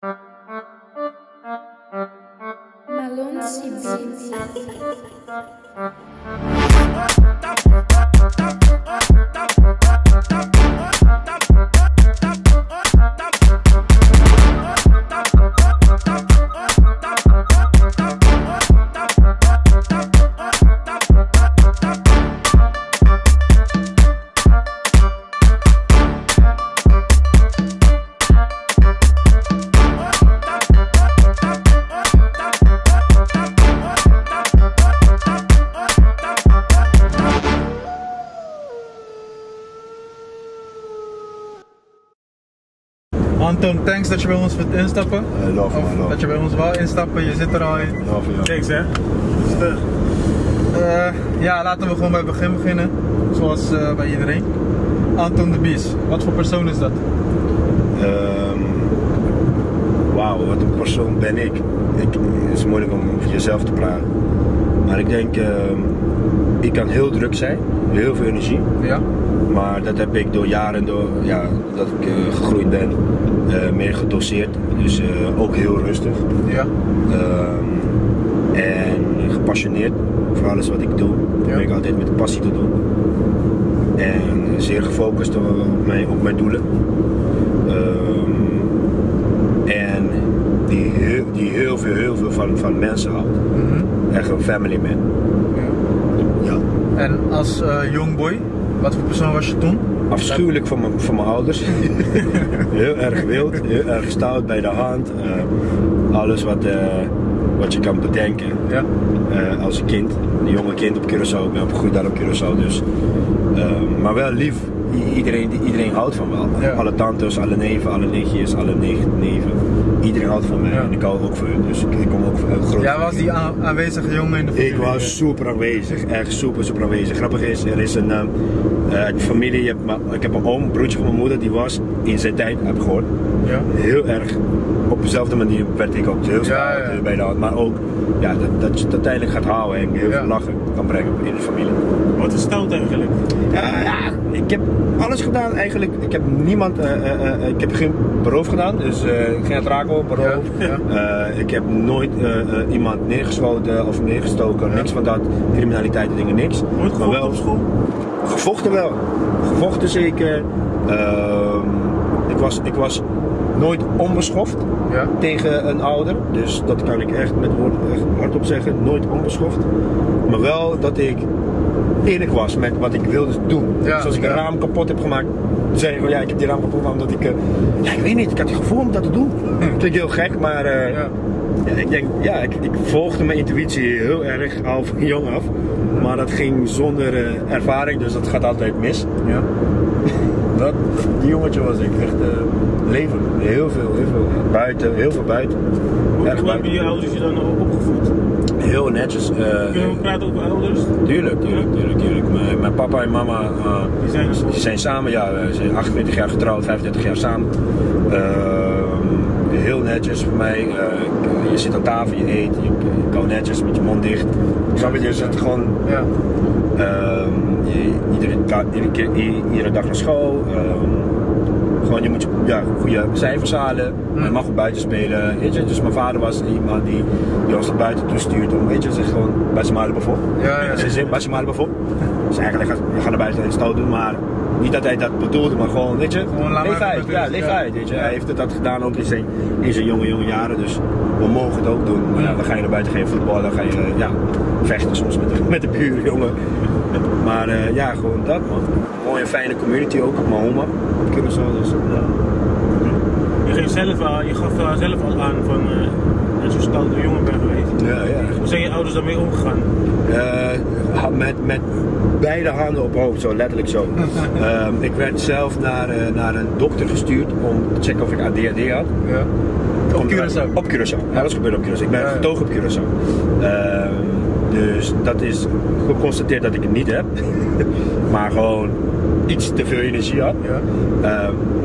Malone CB. Anton, thanks dat je bij ons wilt instappen. Love, of love. dat je bij ons wou instappen, je zit er al in. Love, ja. Thanks hè. Stug. Ja, laten we gewoon bij het begin beginnen. Zoals bij iedereen. Anton de Bies, wat voor persoon is dat? Wauw, wat een persoon ben ik. Het is moeilijk om over jezelf te praten. Maar ik denk, ik kan heel druk zijn, heel veel energie. Ja? Maar dat heb ik door jaren, dat ik gegroeid ben, meer gedoseerd. Dus ook heel rustig. Ja. En gepassioneerd voor alles wat ik doe. Dat ben ik altijd met passie te doen. En zeer gefocust op mijn doelen. En die heel veel van mensen houdt. Echt een family man. Ja. En als young boy, wat voor persoon was je toen? Afschuwelijk van mijn ouders. Heel erg wild, heel erg stout bij de hand. Alles wat je kan bedenken. Ja. Als een kind, een jonge kind op Curaçao. Ik ben opgegroeid daar op Curaçao dus. Maar wel lief. Iedereen houdt van wel. Ja. Alle tantes, alle neven, alle nichtjes, alle neven. Iedereen houdt van mij en ik hou ook van hun. Dus ik kom ook uit groot. Jij was die aanwezige jongen in de familie? Ik was super aanwezig, echt super aanwezig. Grappig is, er is een familie, ik heb een oom, een broertje van mijn moeder, die was in zijn tijd, heb ik gehoord, heel erg op dezelfde manier werd ik ook heel stout bij de hand. Maar ook dat je het uiteindelijk gaat houden en heel veel lachen kan brengen in de familie. Wat is stout eigenlijk? Ik heb alles gedaan eigenlijk. Ik heb niemand, ik heb geen beroof gedaan, dus geen atraco, beroof. Ik heb nooit iemand neergeschoten of neergestoken, niks van dat, criminaliteit dingen, niks. Nooit gevochten op school? Gevochten wel, gevochten zeker. Ik was nooit onbeschoft tegen een ouder, dus dat kan ik echt met woorden echt hardop zeggen, nooit onbeschoft. Maar wel dat ik eerlijk was met wat ik wilde doen. Dus als ik een raam kapot heb gemaakt, dan zei ik van ik heb die raam kapot gemaakt omdat ik, ik weet niet, ik had het gevoel om dat te doen. Klinkt heel gek, maar ik denk, ik volgde mijn intuïtie heel erg al van jong af. Maar dat ging zonder ervaring, dus dat gaat altijd mis. Ja. Die jongetje was ik echt leven, heel veel buiten, heel veel buiten. Hoe hebben je ouders je dan opgevoed? Heel netjes. Kunnen we praten over ouders? Tuurlijk. Mijn papa en mama die zijn samen, ze zijn 28 jaar getrouwd, 35 jaar samen. Heel netjes voor mij. Je zit aan tafel, je eet, je koudt netjes met je mond dicht. Snap je? Je zit gewoon iedere dag naar school. Gewoon, je moet goede cijfers halen, je mag ook buiten spelen, weet je. Dus mijn vader was iemand die ons naar buiten toestuurt om, weet je, zich gewoon bij zijn malen bijvoorbeeld. Bij zijn malen bijvoorbeeld. Dus eigenlijk we gaan naar buiten en stout doen, maar niet dat hij dat bedoelde, maar gewoon, weet je, leef uit, weet je. Hij heeft dat gedaan ook in zijn jonge jaren, dus we mogen het ook doen. Maar dan ga je naar buiten, ga je voetballen, dan ga je vechten soms met de buren, jongen. Maar gewoon dat, man. Mooie fijne community ook, mijn oma. Curaçao, dus Je gaf zelf al aan van dat je zo'n stoute jongen bent geweest. Hoe zijn je ouders daarmee omgegaan? Met beide handen op hoofd, zo letterlijk zo. Ik werd zelf naar een dokter gestuurd om te checken of ik ADHD had. Op Curaçao? Op Curaçao, alles gebeurde op Curaçao. Ik ben getogen op Curaçao. Dus dat is geconstateerd dat ik het niet heb. Maar gewoon iets te veel energie had.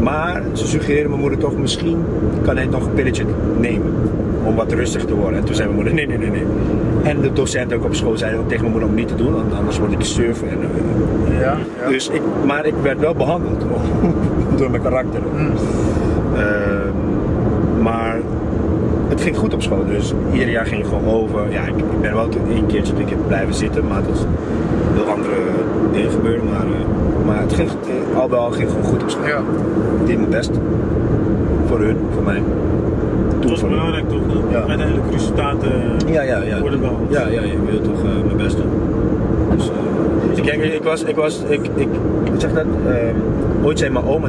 Maar ze suggereerden mijn moeder toch, misschien kan hij nog een pilletje nemen om wat rustig te worden. En toen zei mijn moeder, nee. En de docent ook op school zei ook tegen mijn moeder om niet te doen, want anders word ik surfen. Dus maar ik werd wel behandeld door mijn karakter. Maar het ging goed op school, dus ieder jaar ging het gewoon over. Ja, ik ben wel een keertje blijven zitten, maar dat is heel andere dingen gebeurd. Maar het ging, al bij al ging gewoon goed op school. Ja. Ik deed mijn best. Voor hun, voor mij. Het was belangrijk toch? Ja. Uiteindelijk resultaten worden behaald. Ja, ik wil toch mijn best doen. Dus, ik zeg dat, ooit zei mijn oma,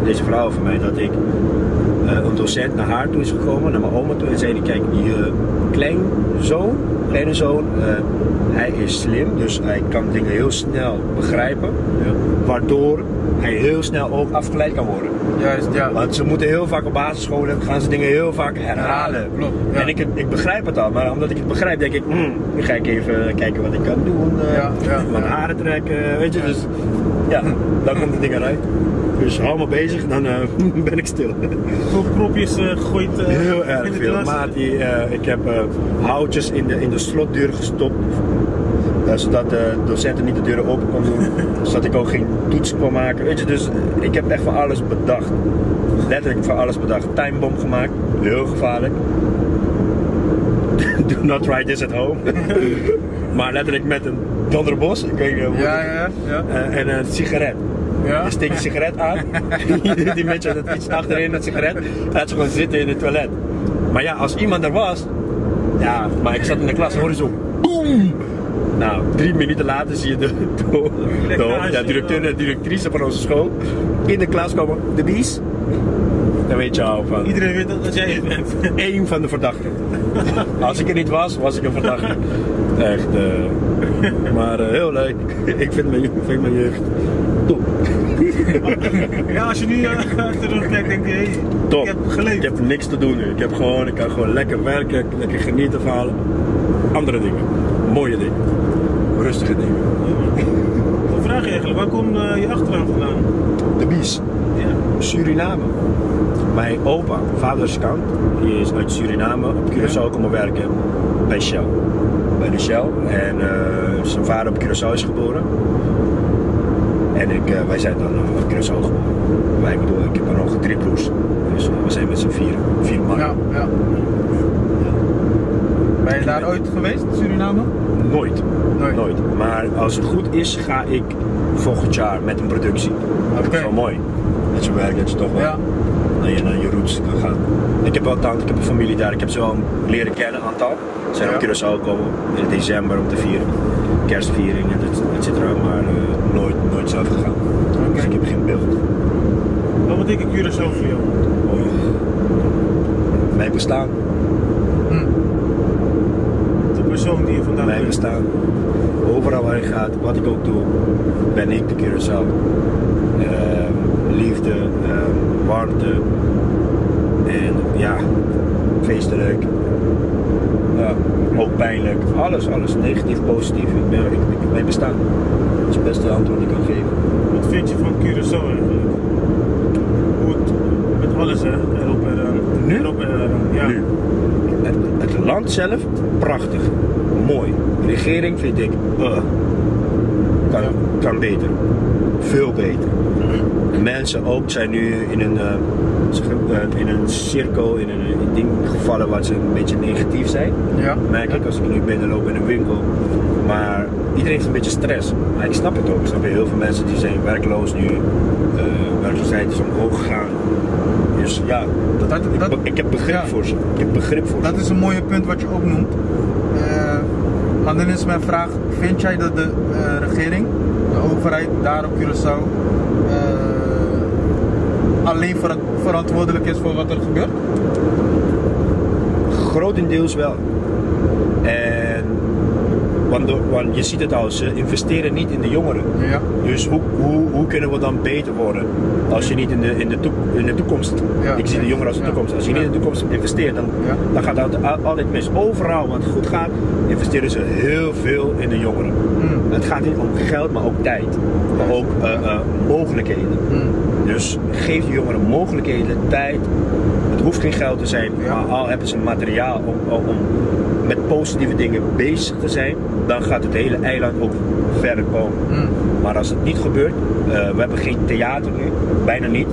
deze vrouw van mij, dat ik een docent naar haar toe is gekomen, naar mijn oma toe, en zei: kijk, je kleine zoon, hij is slim, dus hij kan dingen heel snel begrijpen, waardoor hij heel snel ook afgeleid kan worden. Juist, ja. Want ze moeten heel vaak op basisscholen, gaan ze dingen heel vaak herhalen. Klopt, ja. En ik begrijp het al, maar omdat ik het begrijp, denk ik, nu ga ik even kijken wat ik kan doen, mijn haren trekken, weet je, dus ja, dan komt het ding eruit. Dus hou me bezig, dan ben ik stil. Hoeveel propjes gegooid? Heel erg veel. Maat, ik heb houtjes in de slotdeur gestopt. Zodat de docenten niet de deuren open kon doen. Zodat ik ook geen toets kon maken. Weet je, dus ik heb echt van alles bedacht. Letterlijk van alles bedacht. Timebomb gemaakt. Heel gevaarlijk. Do not try this at home. Maar letterlijk met een donderbos. Ik weet niet hoe en een sigaret. Ja? Je steekt een sigaret aan. Die mensen dat iets achterin met sigaret. Laat ze gewoon zitten in het toilet. Maar ja, als iemand er was. Ja, maar ik zat in de klas, hoor je zo. Boom! Nou, 3 minuten later zie je de directeur en directrice van onze school in de klas komen. De bies. Dan weet je al van. Iedereen weet dat jij het bent. Eén van de verdachten. Als ik er niet was, was ik een verdachte. Echt. Maar heel leuk. Ik vind mijn jeugd top. Ja, als je nu terugkijkt, denk je, hey, top. Ik heb geleefd. Ik heb niks te doen nu. Ik kan gewoon lekker werken, lekker genieten van andere dingen. Mooie dingen. Rustige dingen. Wat vraag je eigenlijk? Waar komt je achternaam vandaan? De Bies. Ja. Suriname. Mijn opa, vaders kant, die is uit Suriname op Curaçao komen werken bij Shell. Bij de Shell. En zijn vader op Curaçao is geboren. En wij zijn dan op Curaçao geboren. Ik heb dan nog 3 broers. Dus we zijn met z'n 4 man. Ja. Ben je daar ooit geweest, Suriname? Nooit. Maar als het goed is, ga ik volgend jaar met een productie. Dat is wel mooi. Met zo'n werk dat je toch wel naar je roots kan gaan. Ik heb wel tante, ik heb een familie daar. Ik heb ze wel leren kennen, een aantal. Ze zijn op Curaçao gekomen in december om te vieren. Kerstviering, et cetera. Maar nooit zelf gegaan. Dus ik heb geen beeld. Wat betekent Curaçao voor jou? Mijn bestaan. De persoon die je vandaag mijn bestaan. Overal waar je gaat, wat ik ook doe, ben ik de Curaçao. Liefde, warmte en ja, feestelijk. Ook pijnlijk. Alles. Negatief, positief. Mijn bestaan. Dat is het beste antwoord die ik kan geven. Wat vind je van Curaçao eigenlijk? Hoe het met alles erop en eraan. Nu? Ja. Nu. Het land zelf, prachtig. Mooi. De regering vind ik, kan beter. Veel beter. De mensen ook zijn nu in een cirkel, in een ding gevallen waar ze een beetje negatief zijn. Ja. Merk ik als ik nu binnenloop in een winkel. Maar iedereen heeft een beetje stress. Maar ik snap het ook. Ik snap heel veel mensen die zijn werkloos nu. Werkloosheid is omhoog gegaan. Dus ja, ik heb begrip voor ze. Dat is een mooie punt wat je ook noemt. Maar dan is mijn vraag, vind jij dat de regering, de overheid daar op Curaçao alleen verantwoordelijk is voor wat er gebeurt? Grotendeels wel. Want je ziet het al, ze investeren niet in de jongeren. Ja. Dus hoe kunnen we dan beter worden als je niet in de toekomst, ik zie de jongeren als de toekomst, als je niet in de toekomst investeert, dan gaat het altijd mis. Overal wat goed gaat, investeren ze heel veel in de jongeren. Het gaat niet om geld, maar ook tijd. Maar ook mogelijkheden. Dus geef de jongeren mogelijkheden, tijd. Het hoeft geen geld te zijn, maar al hebben ze materiaal om met positieve dingen bezig te zijn, dan gaat het hele eiland ook verder komen. Maar als het niet gebeurt, we hebben geen theater nu, bijna niet,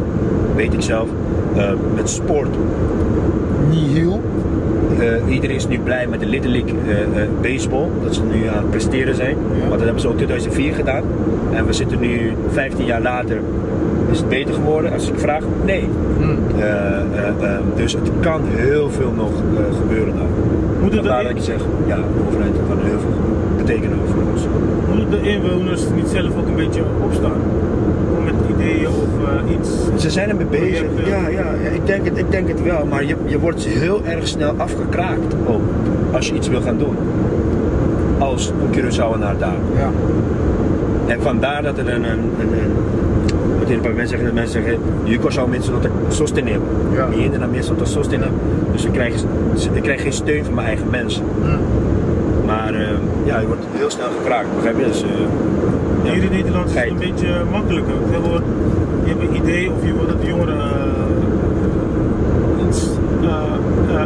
weet ik zelf. Met sport, nihil. Iedereen is nu blij met de Little League baseball, dat ze nu aan het presteren zijn. Want dat hebben ze ook in 2004 gedaan. En we zitten nu 15 jaar later. Is het beter geworden? Als ik vraag, nee. Dus het kan heel veel nog gebeuren daar. Vandaar dat ik zeg, ja, de overheid kan heel veel betekenen voor ons. Moeten de inwoners niet zelf ook een beetje opstaan? Met ideeën of iets? Ze zijn ermee bezig. Ja, ik denk het wel. Maar je wordt heel erg snel afgekraakt ook, als je iets wil gaan doen. Als een Curaçaoenaar daar. Ja. En vandaar dat er wat een paar mensen zeggen, je zou mensen dat sosteneren. Je naar mensen dat sosteneren. Dus ik krijg geen steun van mijn eigen mensen. Maar ja, je wordt heel snel gekraakt, begrijp je? Dus, hier in Nederland is het een beetje makkelijker. Je hebt een idee of je wil dat de jongeren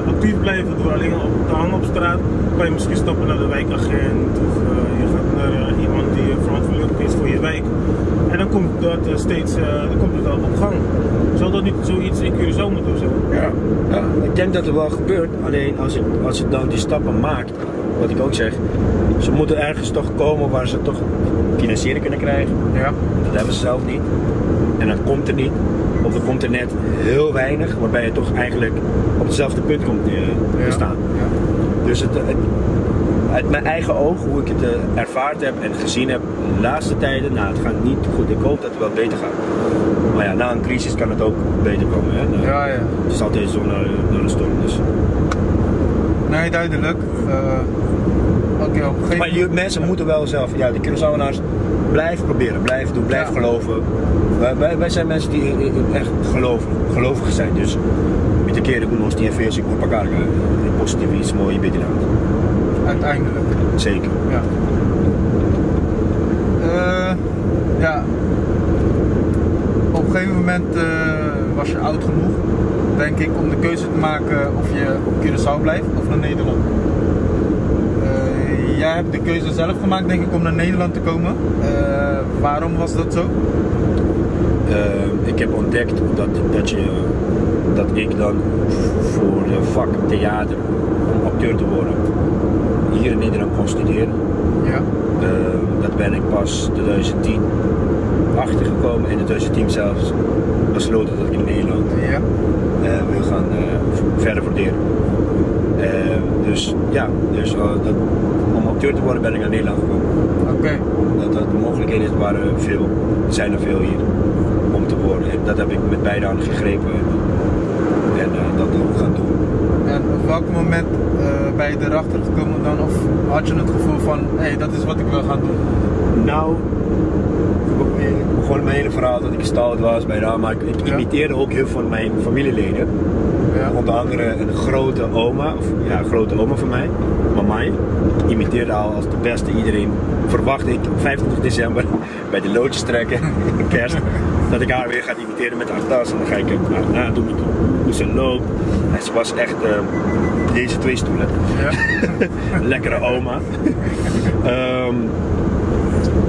actief blijven door alleen te hangen op straat. Kan je misschien stappen naar de wijkagent of je gaat naar iemand die verantwoordelijk is voor je wijk. En dan komt dat komt het al op gang. Zou dat niet zoiets in Curaçao moeten of zo? Ja, ik denk dat het wel gebeurt. Alleen als je dan die stappen maakt, wat ik ook zeg, ze moeten ergens toch komen waar ze toch financiering kunnen krijgen. Ja. Dat hebben ze zelf niet. En dat komt er niet. Of er komt er net heel weinig, waarbij je toch eigenlijk op hetzelfde punt komt te staan. Ja. Dus uit mijn eigen ogen, hoe ik het ervaard heb en gezien heb de laatste tijden, nou, het gaat niet goed. Ik hoop dat het wel beter gaat. Maar ja, na een crisis kan het ook beter komen. Hè? Nou, het is altijd zo naar de storm. Dus. Nee, duidelijk. Maar mensen moeten wel zelf, ja, de Curaçaoenaars, blijf proberen, blijf doen, blijf geloven. Wij zijn mensen die echt gelovig zijn, dus met de keren doen ons die FV's op elkaar positief iets mooie bidden aan. Uiteindelijk. Zeker. Ja. Ja. Op een gegeven moment was je oud genoeg, denk ik, om de keuze te maken of je op Curaçao blijft of naar Nederland. Jij hebt de keuze zelf gemaakt, denk ik, om naar Nederland te komen. Waarom was dat zo? Ik heb ontdekt dat ik dan voor de vak theater, om acteur te worden, hier in Nederland kon studeren. Ja. Dat ben ik pas 2010 achtergekomen en in 2010 zelfs besloten dat ik in Nederland wil gaan verder studeren. Dus om acteur te worden ben ik naar Nederland gekomen. Okay. De mogelijkheden zijn er veel hier om te worden. En dat heb ik met beide handen gegrepen en dat ook gaan doen. En op welk moment ben je erachter gekomen dan? Of had je het gevoel van, hé, dat is wat ik wil gaan doen? Nou, ik begon mijn hele verhaal dat ik stout was bij Rama. Ik imiteerde ook heel veel van mijn familieleden. Ja. Onder andere een grote oma van mij, Mamai. Ik imiteerde al als de beste. Iedereen verwacht ik op 25 december bij de loodjes trekken, kerst, dat ik haar weer ga imiteren met haar tas. En dan ga ik haar doen hoe ze loopt. En ze was echt deze 2 stoelen. Ja. Lekkere oma.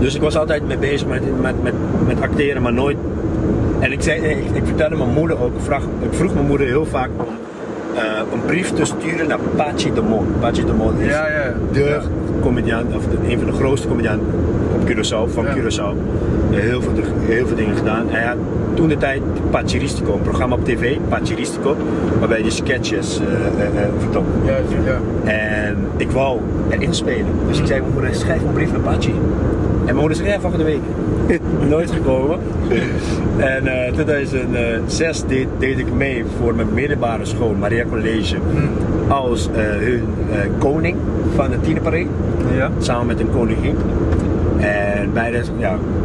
Dus ik was altijd mee bezig met acteren, maar nooit. En ik vertelde mijn moeder ook, ik vroeg mijn moeder heel vaak om een brief te sturen naar Pachi de Mon. Pachi de Mon is de comediant, of een van de grootste comedianten op Curaçao, van Curaçao. Heel veel dingen gedaan. Hij had toen de tijd Pachiristico, een programma op tv, Pachiristico, waarbij je sketches vertond. En ik wou erin spelen. Dus ik zei mijn moeder, schrijf een brief naar Pachi. En mijn moeder zei, ja, volgende week. Nooit gekomen. En 2006 deed ik mee voor mijn middelbare school, Maria College, als hun koning van de tienerparade. Ja. Samen met een koningin. En beide,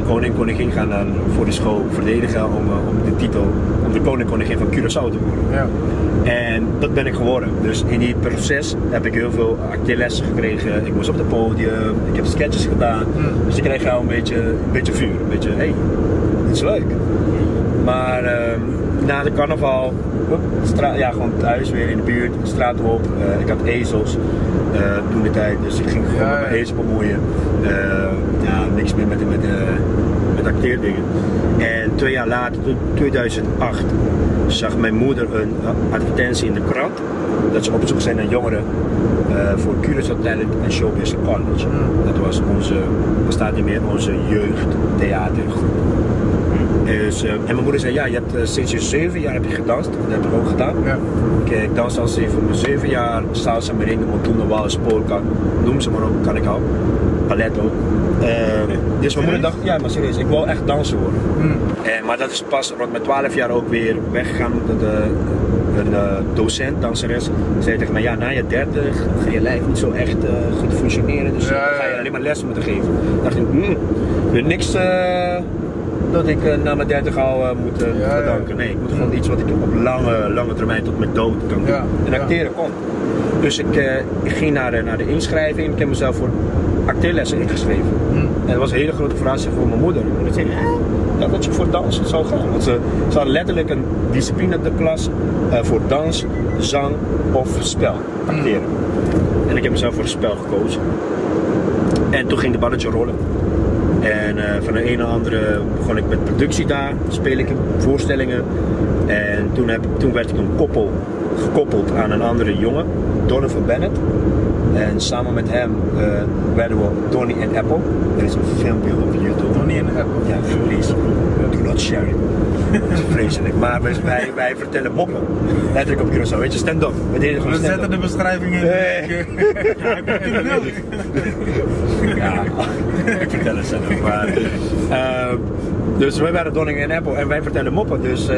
koning en koningin gaan dan voor de school verdedigen om de titel, om de koning en koningin van Curaçao te worden. Ja. En dat ben ik geworden. Dus in die proces heb ik heel veel acteerlessen gekregen. Ik moest op het podium, ik heb sketches gedaan. Dus ik kreeg al een beetje vuur. Een beetje, hey, dit is leuk. Maar na de carnaval, gewoon thuis weer in de buurt, straat op. Ik had ezels. Toen de tijd, dus ik ging gewoon met mijn eens bemoeien. Niks meer met acteerdingen. En 2 jaar later, 2008, zag mijn moeder een advertentie in de krant dat ze op zoek zijn naar jongeren voor Curaçao Talent en Showbiz College. Dat was bestaat niet meer, onze jeugdtheatergroep. Dus, en mijn moeder zei, ja, je hebt sinds je 7 jaar heb je gedanst, dat heb ik ook gedaan. Ja. Ik dans al sinds mijn 7 jaar, salsa, merengue, montuno, wallis, polka, noem ze maar op, kan ik al. Ballet ook. Dus mijn moeder dacht, ja maar serieus, ik wil echt dansen worden. Maar dat is pas rond mijn 12 jaar ook weer weggegaan. Een docent, danseres, zei tegen mij, ja na je 30 ga je lijf niet zo echt goed functioneren, dus ga je alleen maar lessen moeten geven. Dacht ik, niks dat ik na mijn 30 al moet bedanken. Nee, ik moet gewoon iets wat ik op lange termijn tot mijn dood kan doen. En acteren kon. Dus ik ging naar de inschrijving en ik heb mezelf voor acteerlessen ingeschreven. En dat was een hele grote verrassing voor mijn moeder. En ik zei, dat je voor dans zou gaan. Want ze had letterlijk een discipline op de klas voor dans, zang of spel, acteren. En ik heb mezelf voor het spel gekozen. En toen ging de balletje rollen. En van de een naar andere begon ik met productie daar, speel ik voorstellingen. En toen werd ik gekoppeld aan een andere jongen, Donovan Bennett. En samen met hem werden we Donnie and Apple. Er is een filmpje op YouTube. Donnie and Apple? Ja, please. Do not share it. Dat is vreselijk. Maar wij vertellen moppen. Letterlijk op Curaçao. Weet je, stand-up. We zetten de beschrijving in. Ja, ik vertel het zelf. Maar, dus wij waren Donnie and Apple en wij vertellen moppen. Dus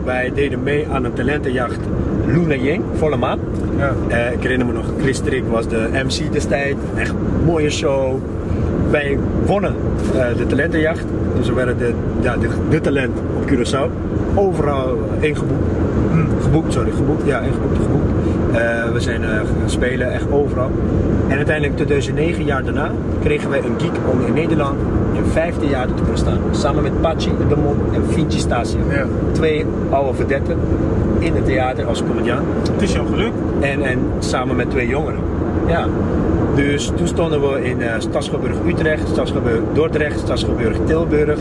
wij deden mee aan een talentenjacht Luna Ying, volle maan. Ja. Ik herinner me nog, Chris Strik was de MC destijds. Echt een mooie show. Wij wonnen de talentenjacht. Dus we werden de talent op Curaçao. Overal ingeboekt. Geboekt. Ja, ingeboekt. We zijn gaan spelen, echt overal. En uiteindelijk 2009, jaar daarna, kregen wij een gig om in Nederland in 5 theater te kunnen staan. Samen met Pachi de Mon en Vinci Stasia. Ja. 2 oude verdetten in het theater als comediaan. Het is jou gelukt. En samen met 2 jongeren. Ja. Dus toen stonden we in Stadsschouwburg Utrecht, Stadsschouwburg Dordrecht, Stadsschouwburg Tilburg,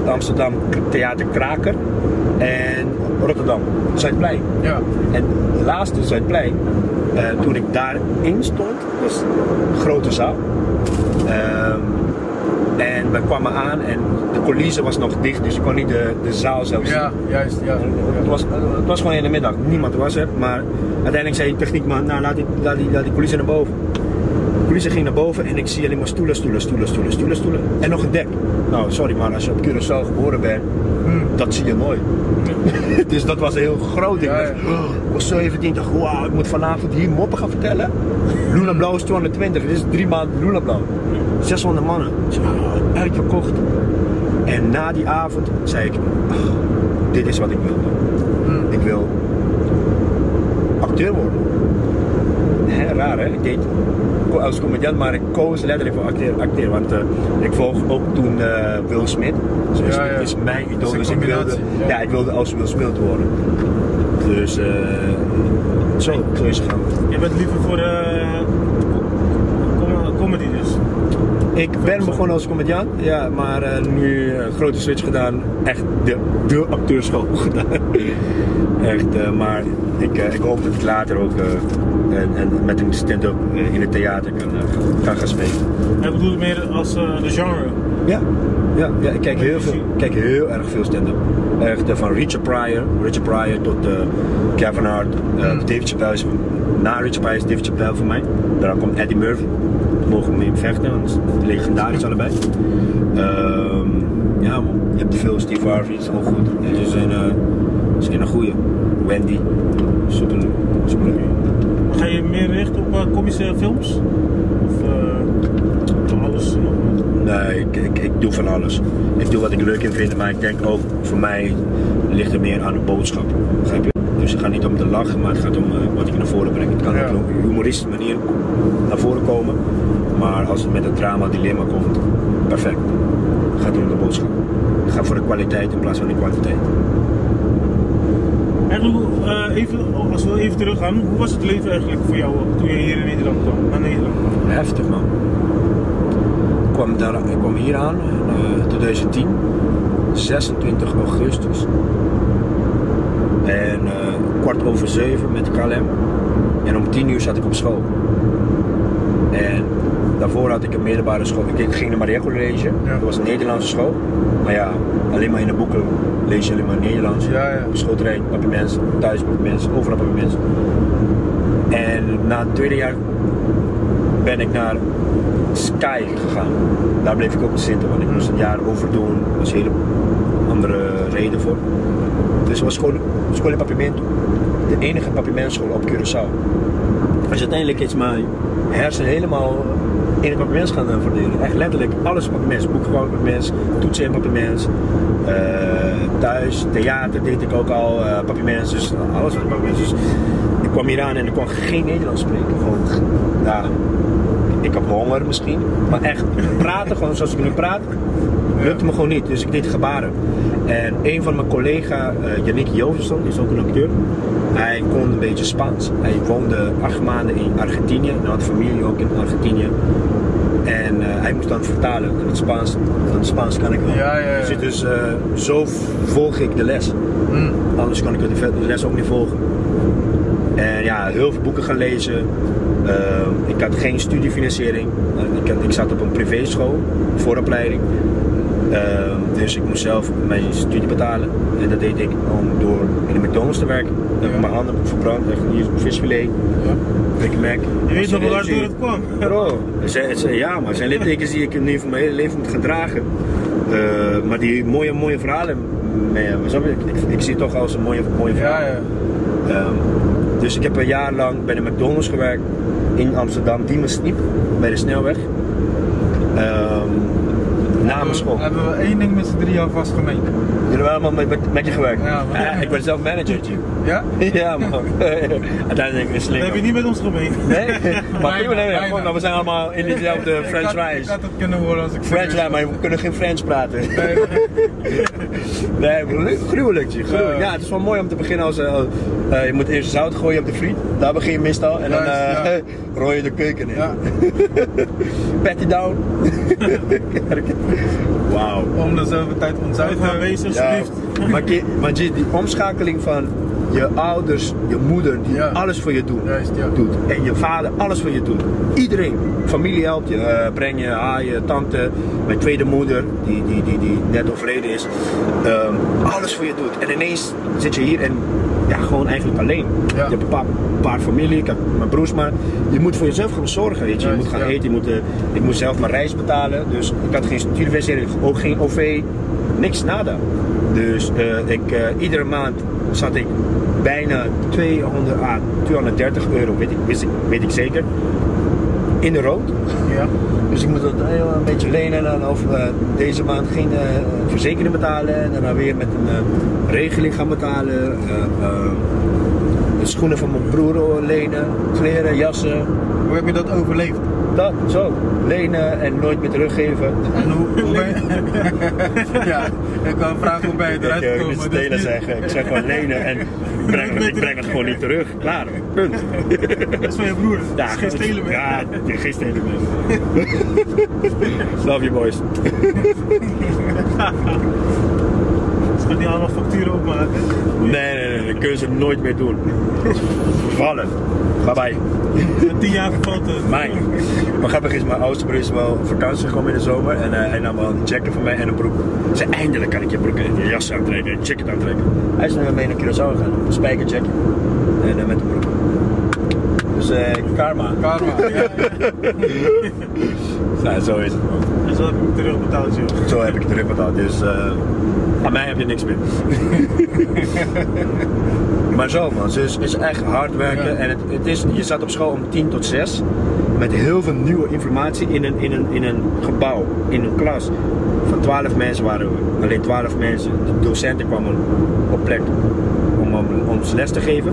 Amsterdam Theater Kraker en Rotterdam Zuidplein. Ja. En de laatste Zuidplein, toen ik daarin stond, was een grote zaal. En wij kwamen aan en de coulisse was nog dicht, dus ik kon niet de zaal zelf zien. Ja, juist. Ja. Het was gewoon in de middag, niemand was er, maar uiteindelijk zei de techniekman, nou laat die coulisse naar boven. De coulisse ging naar boven en ik zie alleen maar stoelen en nog een dek. Nou, sorry, maar als je op Curaçao geboren bent, dat zie je nooit. Dus dat was een heel groot ding. Ik was 17, dacht, wauw, ik moet vanavond hier moppen gaan vertellen. Luna Blauw is 220, dit is 3 maanden Luna Blauw. 600 mannen. Uitverkocht. En na die avond zei ik, dit is wat ik wil doen. Ik wil acteur worden. Raar hè, ik deed als comediant, maar ik koos letterlijk voor acteur, want ik volg ook toen Will Smith. Dus Will Smith is mijn idool, dus ik wilde als Will Smith worden. Dus zo is het gaan. Je bent liever voor comedy dus? Ik ben begonnen als comediant, ja, maar nu een grote switch gedaan, echt de acteurschool gedaan. Echt, maar ik hoop dat ik later ook en met een stand-up in het theater kan gaan spelen. En bedoel je meer als de genre? Ja, ik kijk heel erg veel stand-up. Echt van Richard Pryor tot Kevin Hart, Dave Chappelle is na Richard Pryor is Dave Chappelle voor mij. Daarna komt Eddie Murphy. Daar mogen we mee vechten, want het is legendarisch allebei. Ja man, je hebt veel, Steve Harvey is ook goed. Ze zijn een goeie. Wendy, super leuk. Ga je meer richten op komische films? Of alles? Nee, ik doe van alles. Ik doe wat ik leuk vind, maar ik denk ook voor mij ligt er meer aan de boodschap. Begrijp je? Dus het gaat niet om te lachen, maar het gaat om wat ik naar voren breng. Het kan op een humoristische manier naar voren komen, maar als het met een drama-dilemma komt, perfect. Het gaat om de boodschap. Het gaat voor de kwaliteit in plaats van de kwantiteit. Eigenlijk, als we even teruggaan, hoe was het leven eigenlijk voor jou toen je hier in Nederland kwam? Naar Nederland kwam? Heftig, man. Ik kwam hier aan in 2010, 26 augustus. En 6:15 met de KLM. En om 10 uur zat ik op school. En daarvoor had ik een middelbare school. Ik ging naar Maria College. Ja. Dat was een Nederlandse school. Maar ja, alleen maar in de boeken lees je alleen maar Nederlands. Ja, ja. Op schoolterrein, papiermens, thuis papiermens, overal papiermens. En na het tweede jaar ben ik naar Sky gegaan. Daar bleef ik ook zitten, want ik moest een jaar overdoen. Dat was een hele andere reden voor. Dus het was school in Papiamento. De enige papiamentschool op Curaçao. Dus uiteindelijk is mijn hersenen helemaal in het papiermens gaan verdelen. Echt letterlijk alles papiermens. Boeken gewoon papiermens, toetsen in papiermens. Thuis, theater deed ik ook al, papiermens. Dus alles was papiermens. Dus ik kwam hier aan en ik kon geen Nederlands spreken. Gewoon, ja, ik had honger misschien. Maar echt praten, gewoon zoals ik nu praat, lukte me gewoon niet. Dus ik deed gebaren. En een van mijn collega's, Yannick Jozefson, is ook een acteur. Hij kon een beetje Spaans. Hij woonde 8 maanden in Argentinië. Hij had familie ook in Argentinië. En hij moest dan vertalen in het Spaans. En het Spaans kan ik wel. Ja. Dus zo volg ik de les. Anders kan ik de les ook niet volgen. En ja, heel veel boeken gaan lezen. Ik had geen studiefinanciering. Ik zat op een privéschool, vooropleiding. Dus ik moest zelf mijn studie betalen. En dat deed ik om door in de McDonald's te werken. Ik heb mijn handen verbrand, echt hier visfilet. Ja. Big Mac. Je weet nog wel waardoor het kwam. Bro, ja, maar het zijn littekens die ik nu voor mijn hele leven moet gaan dragen. Maar die mooie verhalen mee hebben. Ik zie het toch als een mooie verhaal. Ja. Dus ik heb een jaar lang bij de McDonald's gewerkt in Amsterdam, Diemersdiep, bij de snelweg. Na mijn school. Hebben we één ding met z'n drieën al vastgemeten. Jullie hebben allemaal met je gewerkt? Ja, ik ben zelf manager. Ja? Ja, man. Uiteindelijk is het Dat heb je niet met ons gemeen. Nee? Maar we zijn allemaal in dezelfde franchise. Ik had het kunnen horen als ik franchise, maar we kunnen geen Frans praten. Nee, gruwelijk. Ja, het is wel mooi om te beginnen als je moet eerst zout gooien op de friet. Daar begin je meestal. En dan rooi je de keuken in. Ja. Patty down. Wauw. Om de zoveel tijd ontzuit te wezen, alsjeblieft. Ja. Maar die omschakeling van je ouders, je moeder die alles voor je doet. Juist, ja. En je vader alles voor je doet. Iedereen. Familie helpt je, breng je tante, mijn tweede moeder die net overleden is. Alles voor je doet. En ineens zit je hier en gewoon eigenlijk alleen. Ja. Je hebt een paar familie, ik heb mijn broers, maar je moet voor jezelf gaan zorgen. Weet je. Je moet gaan eten, ik moet zelf mijn reis betalen. Dus ik had geen studiefinanciering, ook geen OV, niks, nada. Dus iedere maand zat ik bijna 200 à 230 euro, weet ik zeker, in de rood. Ja. Dus ik moet dat een beetje lenen en dan deze maand geen verzekering betalen en dan weer met een regeling gaan betalen. De schoenen van mijn broer lenen, kleren, jassen. Hoe heb je dat overleefd? Dat, zo. Lenen en nooit meer teruggeven. En hoe ben je... Ja, ik kan vragen hoe ben je eruit gekomen. Ik moet stelen zeggen. Ik zeg gewoon lenen en ik breng het gewoon niet terug. Klaar, punt. Dat is van je broer. Ja, geen stelen meer. Ja, geen stelen meer. Love you boys. Ze gaan niet allemaal facturen opmaken. Nee, dat kunnen ze nooit meer doen. Vervallen. Bye bye. 10 jaar vervalt het. Maar grappig is, mijn oudste broer is wel op vakantie gekomen in de zomer en hij nam wel een jacket van mij en een broek. Hij zei, eindelijk kan ik je broek en je jas aantrekken en je jacket aantrekken. Hij is nu mee naar Curaçao gegaan, een spijkerjacket en met een broek. Dus karma. Karma, ja. Nou, zo is het man. En zo heb ik terugbetaald, joh. Zo heb ik terugbetaald, dus aan mij heb je niks meer. Maar zo man, dus het is echt hard werken en je zat op school om 10 tot 6 met heel veel nieuwe informatie in een gebouw, in een klas. Van 12 mensen waren we, alleen 12 mensen, de docenten kwamen op plek om ons les te geven.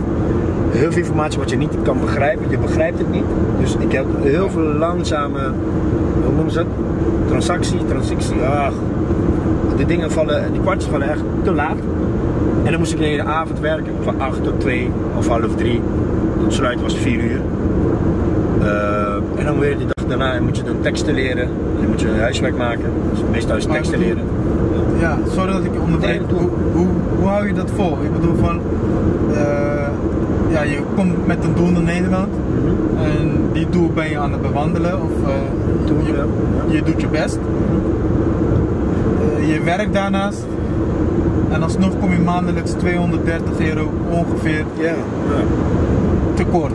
Heel veel informatie wat je niet kan begrijpen, je begrijpt het niet. Dus ik heb heel veel langzame, hoe noemen ze dat? Transactie, die dingen vallen, die kwartjes vallen echt te laat. En dan moest ik de hele avond werken, van 8 tot 2 of half 3. Tot sluiten was 4 uur. En dan weer de dag daarna moet je dan teksten leren. En dan moet je huiswerk maken. Dus meestal is teksten leren. Ja, sorry dat ik je onderbreek. Hoe hou je dat vol? Ik bedoel van, ja, je komt met een doel naar Nederland. En die doel ben je aan het bewandelen. Of je doet je best. Je werkt daarnaast. En alsnog kom je maandelijks €230 ongeveer tekort.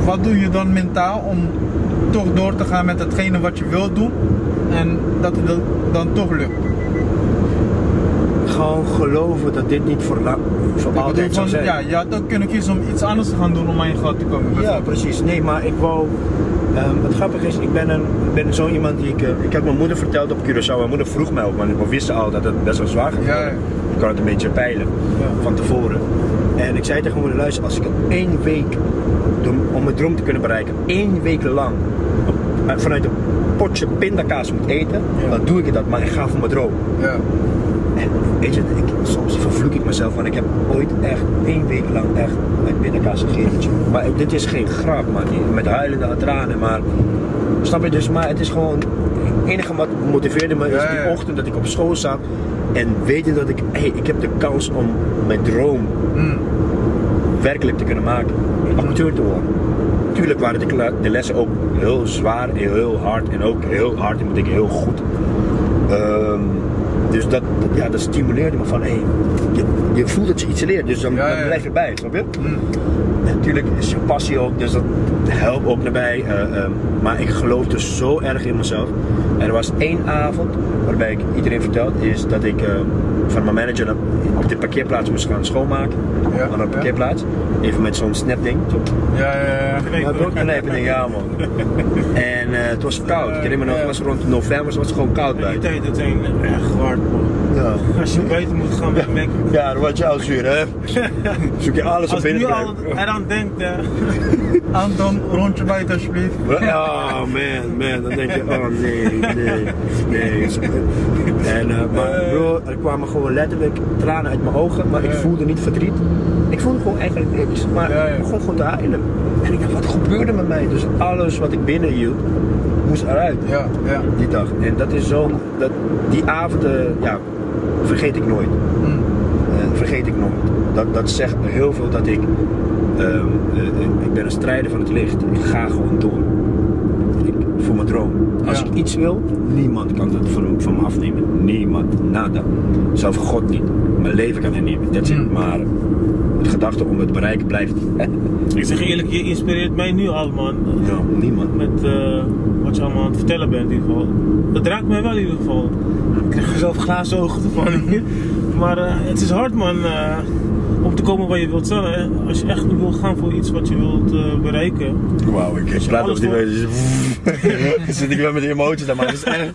Wat doe je dan mentaal om toch door te gaan met hetgene wat je wilt doen en dat het dan toch lukt? Gewoon geloven dat dit niet voor altijd zou zijn. Ja, je had ook kunnen kiezen om iets anders te gaan doen om aan je geld te komen. Ja, precies. Nee, maar ik wou... het grappige is, ik ben zo iemand die ik heb mijn moeder verteld op Curaçao. Mijn moeder vroeg mij ook, maar we wisten al dat het best wel zwaar ging. Ja. Ik kan het een beetje peilen van tevoren. En ik zei tegen mijn moeder, luister, als ik 1 week, om mijn droom te kunnen bereiken, 1 week lang vanuit een potje pindakaas moet eten, dan doe ik dat, maar ik ga voor mijn droom. Ja. En weet je, soms vervloek ik mezelf, want ik heb ooit echt 1 week lang echt met pindakaas gegeten. Maar dit is geen grap, man, met huilende tranen, maar snap je dus, maar het is gewoon, het enige wat motiveerde me is die ochtend dat ik op school zat en weten dat ik heb de kans om mijn droom werkelijk te kunnen maken, acteur te worden. Tuurlijk waren de lessen ook heel zwaar, heel hard en ook heel hard, dat betekent heel goed. Dus dat stimuleerde me van, je voelt dat je iets leert, dus dan blijf je bij, snap je? En natuurlijk is je passie ook, dus dat helpt ook erbij. Maar ik geloof dus zo erg in mezelf. Er was 1 avond waarbij ik iedereen verteld is dat ik van mijn manager op de parkeerplaats moest gaan schoonmaken. Aan een parkeerplaats. Even met zo'n snapding. Knijpen ding, ja man. En het was koud. Ik herinner me nog, het was rond november, was het gewoon koud buiten. Die tijd, het zijn echt hard man. Ja. Als je buiten moet gaan met Mac. Ja, dan word je al zuur hè. Zoek je alles op binnen. Als je nu al eraan denkt, Anton, rondje buiten alsjeblieft. Oh man, dan denk je, oh nee. En maar bro, er kwamen gewoon letterlijk tranen uit mijn ogen, maar ik voelde niet verdriet. Ik voelde gewoon eigenlijk niks, maar ik begon gewoon te huilen. En ik dacht, wat gebeurde met mij? Dus alles wat ik binnen hield, moest eruit. Die dag. En dat is zo, die avonden, vergeet ik nooit. Vergeet ik nooit. Dat zegt heel veel dat ik ben een strijder van het licht. Ik ga gewoon door. Voor mijn droom. Als ik iets wil, niemand kan dat van me afnemen. Niemand. Nada. Zelfs God niet. Mijn leven kan het niet. That's it. Maar de gedachte om het te bereiken blijft. Ik zeg eerlijk, je inspireert mij nu al man. Ja, niemand. Met wat je allemaal aan het vertellen bent in ieder geval. Dat raakt mij wel in ieder geval. Ik krijg er zelf glazen ogen van. Maar het is hard man. Om te komen waar je wilt zijn. Als je echt wil gaan voor iets wat je wilt bereiken. Wauw, ik praat op die wijze. Zit ik wel met die emoties daar, maar het is echt.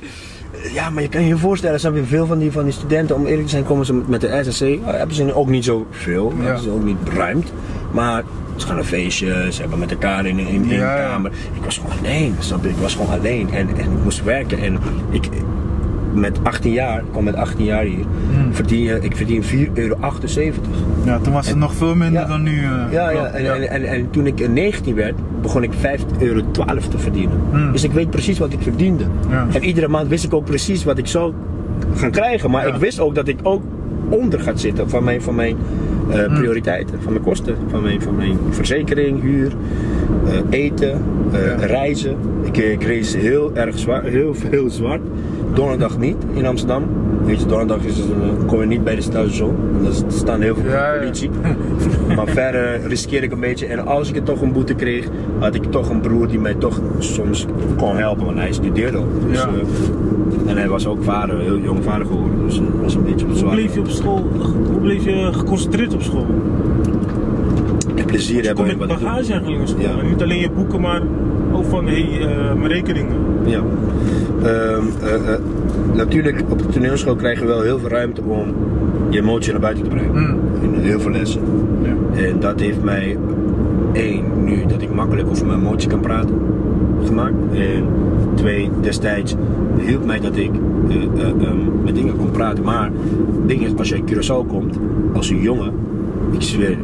Ja, maar je kan je voorstellen, snap je, veel van die studenten, om eerlijk te zijn, komen ze met de SSC. Hebben ze ook niet zo veel, hebben ze ook niet ruimd. Maar ze gaan naar feestjes, ze hebben met elkaar in een kamer. Ik was gewoon alleen, snap je? Ik was gewoon alleen en ik moest werken. En ik kwam met 18 jaar hier, ik verdien €4,78. Ja, toen was het nog veel minder dan nu. En toen ik 19 werd, begon ik €5,12 te verdienen. Dus ik weet precies wat ik verdiende. En iedere maand wist ik ook precies wat ik zou gaan krijgen. Maar ik wist ook dat ik ook onder gaat zitten van mijn prioriteiten, van mijn kosten, van mijn verzekering, huur, eten, reizen. Ik reis heel erg zwaar, heel veel zwart. Donderdag niet in Amsterdam. Weet je, donderdag kom je niet bij de station. Er staan heel veel politie. Maar verder riskeer ik een beetje. En als ik toch een boete kreeg, had ik toch een broer die mij toch soms kon helpen. Want hij studeerde ook. Dus, en hij was ook vader, heel jong vader geworden. Dus dat was een beetje zwaar. Hoe bleef je op school? Hoe bleef je geconcentreerd op school? En plezier hebben. Je komt met bagage eigenlijk naar school. En niet alleen je boeken, maar ook van mijn rekeningen. Ja. Natuurlijk, op de toneelschool krijg je wel heel veel ruimte om je emotie naar buiten te brengen. In heel veel lessen. En dat heeft mij, nu dat ik makkelijk over mijn emotie kan praten, gemaakt. En 2, destijds hielp mij dat ik met dingen kon praten. Maar het ding is, als je in Curaçao komt, als een jongen, ik zweer,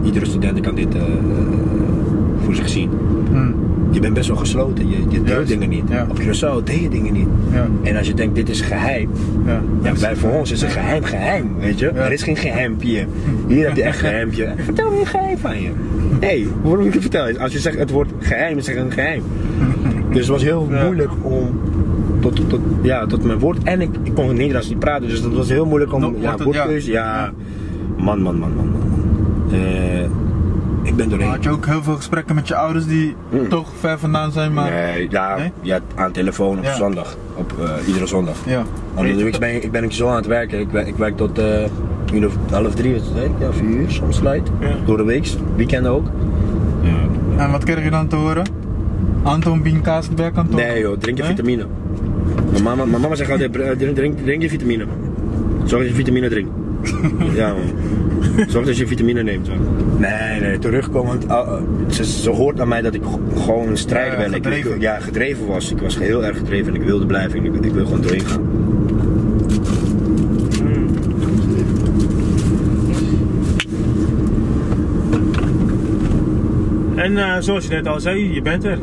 iedere student kan dit voor zich zien. Je bent best wel gesloten, je deelt dingen niet. Ja. Op Curaçao deel je dingen niet. Ja. En als je denkt, dit is geheim, voor ons is het geheim, weet je. Ja. Er is geen geheimpje. Hier heb je echt geheimpje. Vertel me een geheim van je. Nee, waarom moet ik het vertellen? Als je zegt het woord geheim, is het een geheim. Dus het was heel moeilijk om tot mijn woord. En ik kon Nederlands niet praten, dus dat was heel moeilijk om woordkeuze. Ja. Man. Ik ben doorheen. Had je ook heel veel gesprekken met je ouders die toch ver vandaan zijn, maar... Nee, ja, aan telefoon op zondag. Iedere zondag. Ja. Ik ben zo aan het werken. Ik werk tot 2:30, 4 uur soms light. Ja. Door de week, weekenden ook. Ja. En wat krijg je dan te horen? Anton Bien Kaasbergkantoor? Nee joh, drink je vitamine. Mijn mama zegt altijd, drink je vitamine. Zorg dat je vitamine drinkt. Ja man. Zorg dat je vitamine neemt. Nee, terugkomen. Ze hoort aan mij dat ik gewoon een strijder ben. Gedreven was. Ik was heel erg gedreven en ik wilde blijven. Ik wil gewoon doorheen gaan. En zoals je net al zei, je bent er.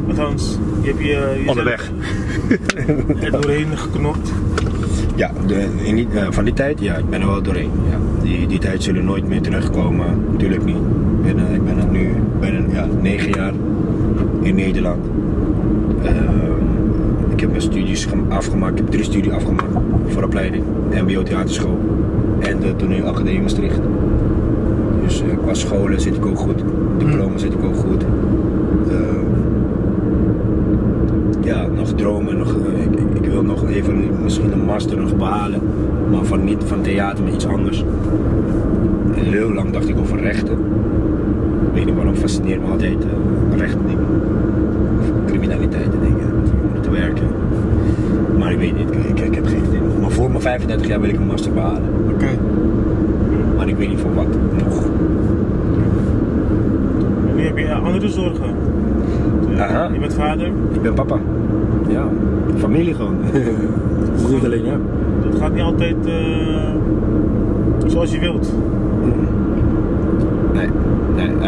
Althans, je hebt je onderweg. Er doorheen geknopt. Ja, van die tijd, ja, ik ben er wel doorheen. Ja. Die tijd zullen nooit meer terugkomen, natuurlijk niet. Ik ben nu 9 jaar in Nederland. Ik heb mijn studies afgemaakt, ik heb 3 studies afgemaakt voor opleiding. MBO Theaterschool en de Toneelacademie Maastricht. Dus qua scholen zit ik ook goed, diploma zit ik ook goed. Nog dromen, ik wil nog even misschien een master nog behalen, maar niet van theater, maar iets anders. En heel lang dacht ik over rechten. Ik weet niet waarom, fascineert me altijd rechten dingen. Of criminaliteiten dingen, om te werken. Maar ik weet niet, ik heb geen idee. Maar voor mijn 35 jaar wil ik een master behalen. Oké. Maar ik weet niet voor wat nog. En nu heb je andere zorgen. Aha. Je bent vader. Ik ben papa. Ja, familie gewoon. Niet alleen, ja. Dat gaat niet altijd zoals je wilt. Nee.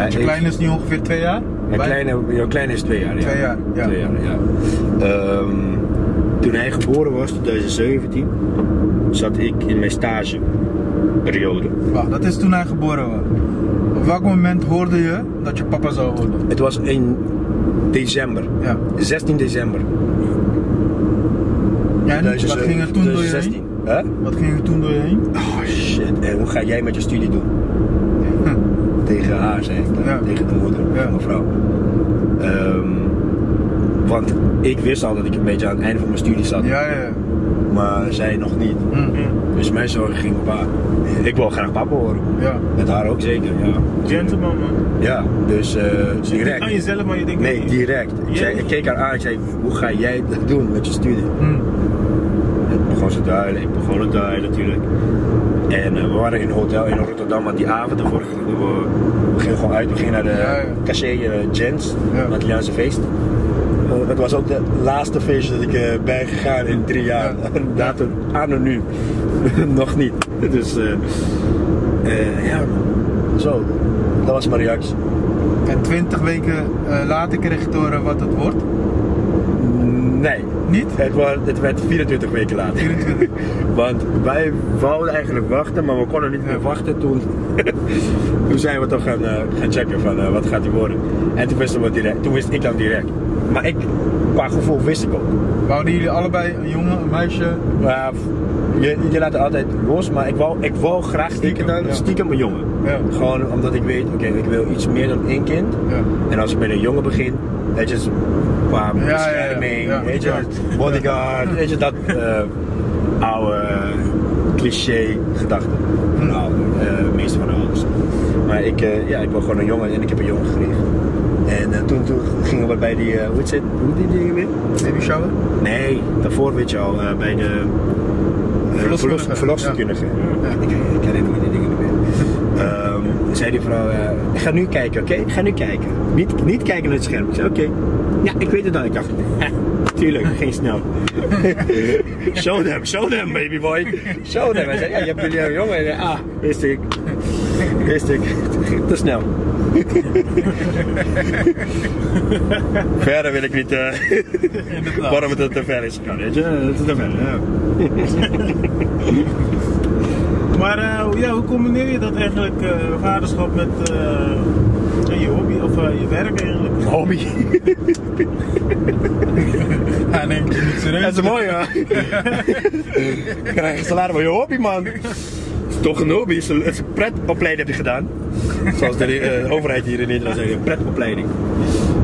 Je kleine is nu ongeveer 2 jaar? Jouw kleine is 2 jaar, ja. 2 jaar, ja. 2 jaar, ja. Toen hij geboren was, 2017, zat ik in mijn stageperiode. Wacht, dat is toen hij geboren was. Op welk moment hoorde je dat je papa zou worden? Het was in december. Ja. 16 december. Ja, en wat ging er toen door je heen? Huh? Wat ging er toen door je heen? Oh shit, en hoe ga jij met je studie doen? Tegen haar, zei ik dan. Ja. Tegen de moeder, mijn vrouw. Want ik wist al dat ik een beetje aan het einde van mijn studie zat. Ja. Maar zij nog niet. Dus mijn zorgen gingen op haar. Ik wil graag papa worden. Ja. Met haar ook zeker, ja. Gentleman man. Ja, dus direct. Aan jezelf, maar je denkt nee, direct. Ik keek haar aan en zei, hoe ga jij dat doen met je studie? Ik begon ze te huilen, ik begon ook te huilen natuurlijk. En we waren in een hotel in Rotterdam, maar die avond ervoor we gingen gewoon uit, we gingen naar de cachet Jens, het Italiaanse feest. Het was ook de laatste feest dat ik ben gegaan in 3 jaar. Datum aan nu. Nog niet. Dus zo. Dat was mijn reactie. En 20 weken later kreeg je te horen wat het wordt? Nee. Niet? Het werd 24 weken later. 24. Want wij wouden eigenlijk wachten, maar we konden niet meer wachten. Toen zijn we toch gaan checken van wat gaat die worden. En toen wist ik dan direct. Maar qua gevoel wist ik ook. Wouden jullie allebei een jongen, een meisje? Je laat het altijd los, maar ik wou graag stiekem een jongen. Ja. Gewoon omdat ik weet, ik wil iets meer dan 1 kind. Ja. En als ik met een jongen begin, weet je, qua bescherming, weet je, bodyguard, weet je, dat oude cliché gedachten van de oude, meeste van de ouders. Maar ik wil gewoon een jongen en ik heb een jongen gekregen. En toen gingen we bij die, hoe die dingen weer? Baby shower? Nee, daarvoor weet je al, bij de verloskundige. Ja. Ik herinner me die dingen niet meer. zei die vrouw, ik ga nu kijken, oké? Ik ga nu kijken. Niet kijken naar het scherm. Ik zei, oké. Ja, ik weet het al. Ik dacht, tuurlijk, ging snel. Show them, baby boy. Show them. Hij zei, ja, je hebt jullie jongen. Zei, wist ik. Te snel. Verder wil ik niet, waarom het te ver is gegaan, weet je? Het is te ver, ja. Maar hoe combineer je dat eigenlijk, vaderschap met je hobby of je werk eigenlijk? Hobby? Ja, neem je niet serieus. Dat is mooi, ja. Krijg je salaris voor je hobby, man. Het is toch een hobby, het is een pretopleiding heb je gedaan. Zoals de overheid hier in Nederland zegt, pretopleiding.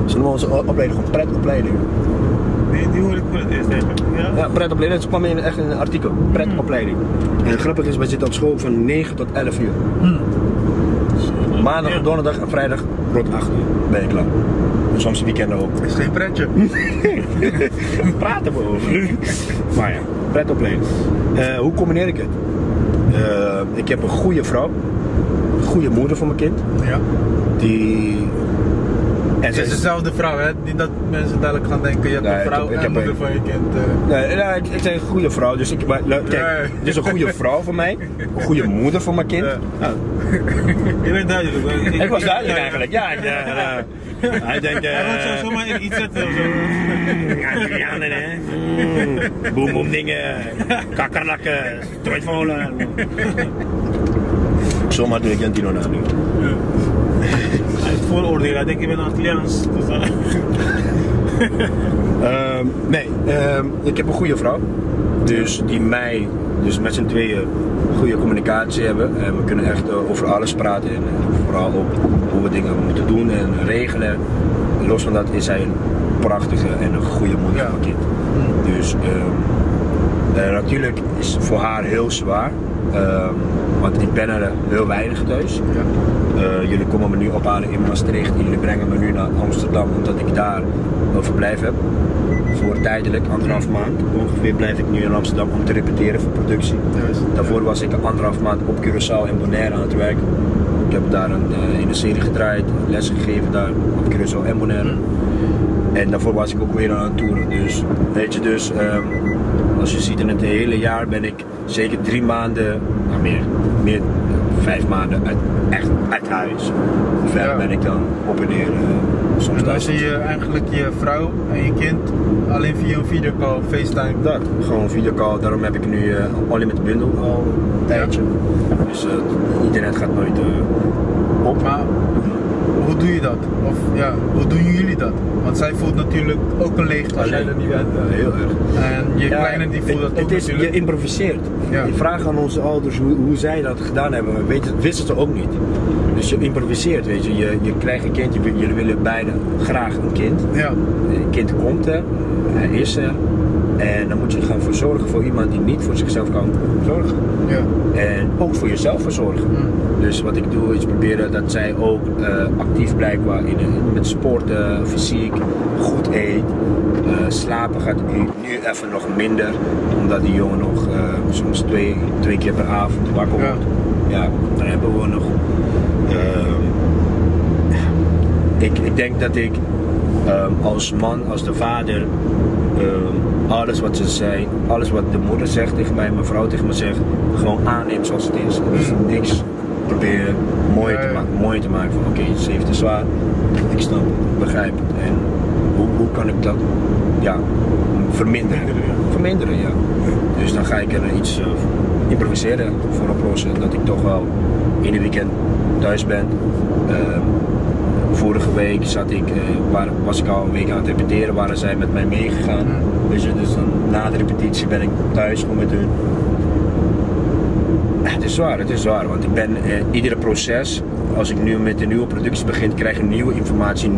Ze noemen onze opleiding gewoon pretopleiding. Die hoor ik voor het eerst eigenlijk. Ja, pretopleiding, dat kwam echt in een artikel. Pretopleiding. En grappig is, wij zitten op school van 9 tot 11 uur. Maandag, donderdag en vrijdag rond 8 uur ben je klaar. En soms weekenden ook. Dat is geen pretje. Praten we over. Maar ja, pretopleiding. Hoe combineer ik het? Ik heb een goede vrouw. Een goede moeder voor mijn kind. Ja. Het is dezelfde vrouw, hè? Niet dat mensen dadelijk gaan denken, je hebt een vrouw en moeder van je kind. Nee, ik zeg een goede vrouw, dus kijk, dit is een goede vrouw voor mij, een goede moeder voor mijn kind. Ja. Je bent duidelijk. Ik was duidelijk eigenlijk, ja. Hij denkt... Hij wil zomaar in iets zetten of zo. Antillianen, hè. Boem dingen, kakkerlakken, strooitvolen. Zomaar doe ik Antino na nu. Hij heeft vooroordelen, hij denkt je bent Antilliaans. Ik heb een goede vrouw. Dus die mij, dus met z'n tweeën, goede communicatie hebben. En we kunnen echt over alles praten. En vooral op hoe we dingen moeten doen en regelen. Los van dat is zij een prachtige en een goede moeder van mijn kind. Dus natuurlijk is het voor haar heel zwaar. Want ik ben er heel weinig thuis. Jullie komen me nu ophalen in Maastricht en jullie brengen me nu naar Amsterdam omdat ik daar een verblijf heb. Voor tijdelijk, 1,5 maand ongeveer blijf ik nu in Amsterdam om te repeteren voor productie. Daarvoor was ik 1,5 maand op Curaçao en Bonaire aan het werken. Ik heb daar in een serie gedraaid, lessen gegeven daar op Curaçao en Bonaire. En daarvoor was ik ook weer aan het toeren. Dus weet je, als je ziet in het hele jaar ben ik zeker 3 maanden, meer 5 maanden uit huis. Verder ben ik dan op en neer. En dan zie je eigenlijk je vrouw en je kind alleen via een videocall, FaceTime? Dat, gewoon een videocall. Daarom heb ik nu Unlimited Bundle al een tijdje. Dus internet gaat nooit op. Maar hoe doe je dat? Of ja, hoe doen jullie dat? Want zij voelt natuurlijk ook een leegte als jij er niet bent. Ja, heel erg. En je kleine die voelt dat ook natuurlijk. Je improviseert. Ja. Je vraagt aan onze ouders hoe zij dat gedaan hebben, wisten ze ook niet. Dus je improviseert, weet je. Je krijgt een kind, jullie willen beide graag een kind. Ja. Een kind komt er, hij is er. En dan moet je gaan verzorgen voor iemand die niet voor zichzelf kan zorgen. Ja. En ook voor jezelf verzorgen. Dus wat ik doe is proberen dat zij ook actief blijft met sporten, fysiek, goed eet. Slapen gaat nu even nog minder, omdat die jongen nog soms twee keer per avond wakker wordt. Ja, dan hebben we nog... Ik denk dat ik als man, als de vader, alles wat ze zei, alles wat de moeder zegt tegen mij, mijn vrouw tegen me zegt, gewoon aanneem zoals het is. Dus niks proberen mooi te maken van oké, ze heeft het zwaar, ik snap, begrijp het. En hoe kan ik dat verminderen? Verminderen, ja. Dus dan ga ik er iets improviseren voor oplossen, dat ik toch wel in het weekend thuis ben. Vorige week was ik al een week aan het repeteren, waren zij met mij meegegaan. Weet je, dus dan, na de repetitie ben ik thuis gewoon met hun. Het is zwaar, want ik ben iedere proces, als ik nu met een nieuwe productie begin, krijg ik nieuwe informatie,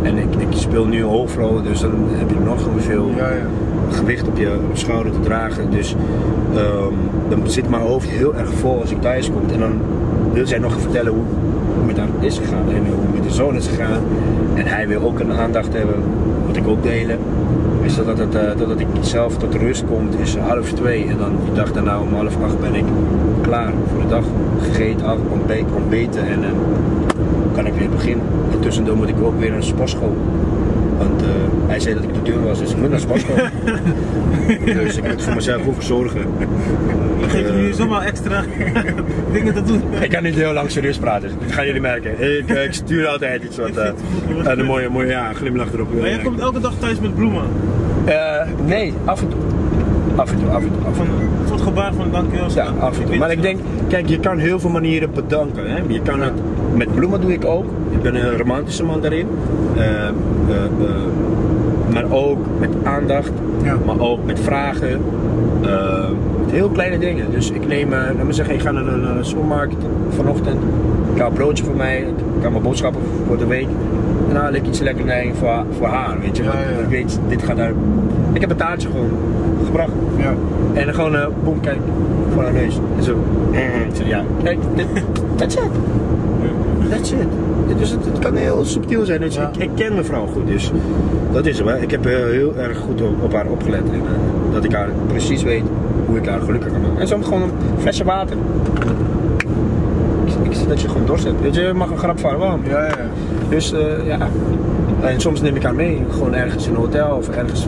en ik speel nu een hoofdrol, dus dan heb je nog veel gewicht op je schouder te dragen. Dus dan zit mijn hoofd heel erg vol als ik thuis kom. En dan wil zij nog vertellen hoe met haar is gegaan en hoe met de zoon is gegaan. En hij wil ook een aandacht hebben, wat ik ook delen. Is dat ik zelf tot rust kom, het is 1:30 en dan die dag daarna om 7:30 ben ik klaar voor de dag. Gegeten, ontbeten en kan ik weer beginnen. En tussendoor moet ik ook weer naar de sportschool. Want hij zei dat ik te duur was, dus ik moet naar de sportschool. Dus ik moet voor mezelf hoeven zorgen. Je geeft nu zomaar extra dingen te doen. Ik kan niet heel lang serieus praten, dat gaan jullie merken. Ik stuur altijd iets wat een mooie glimlach erop. Maar jij komt elke dag thuis met bloemen? Nee, af en toe. Van een soort gebaar van dankjewel. Ja, af en toe. Maar ik denk, kijk, je kan heel veel manieren bedanken. Hè? Je kan het, met bloemen doe ik ook. Ik ben een romantische man daarin. Maar ook met aandacht. Ja. Maar ook met vragen. Met heel kleine dingen. Dus ik neem, laat me zeggen, ik ga naar de supermarkt vanochtend. Ik haal een broodje voor mij. Ik haal mijn boodschappen voor de week. En dan haal ik iets lekkers voor haar, weet je. Ja, ja. Ik weet, dit gaat daar. Ik heb een taartje gewoon gebracht. Ja. En dan gewoon, boem, kijk, voor haar neus. En zo. Ja, kijk, that's it. That's it. Dus het kan heel subtiel zijn. Dus ja. Ik ken mijn vrouw goed, dus dat is hem. Hè. Ik heb heel erg goed op haar opgelet. En dat ik haar precies weet hoe ik haar gelukkig kan maken. En soms gewoon een flesje water. Ik zie dat je gewoon dorst hebt. Weet je, je mag een grap van warm. Ja, ja. Dus ja. En soms neem ik haar mee. Gewoon ergens in een hotel of ergens.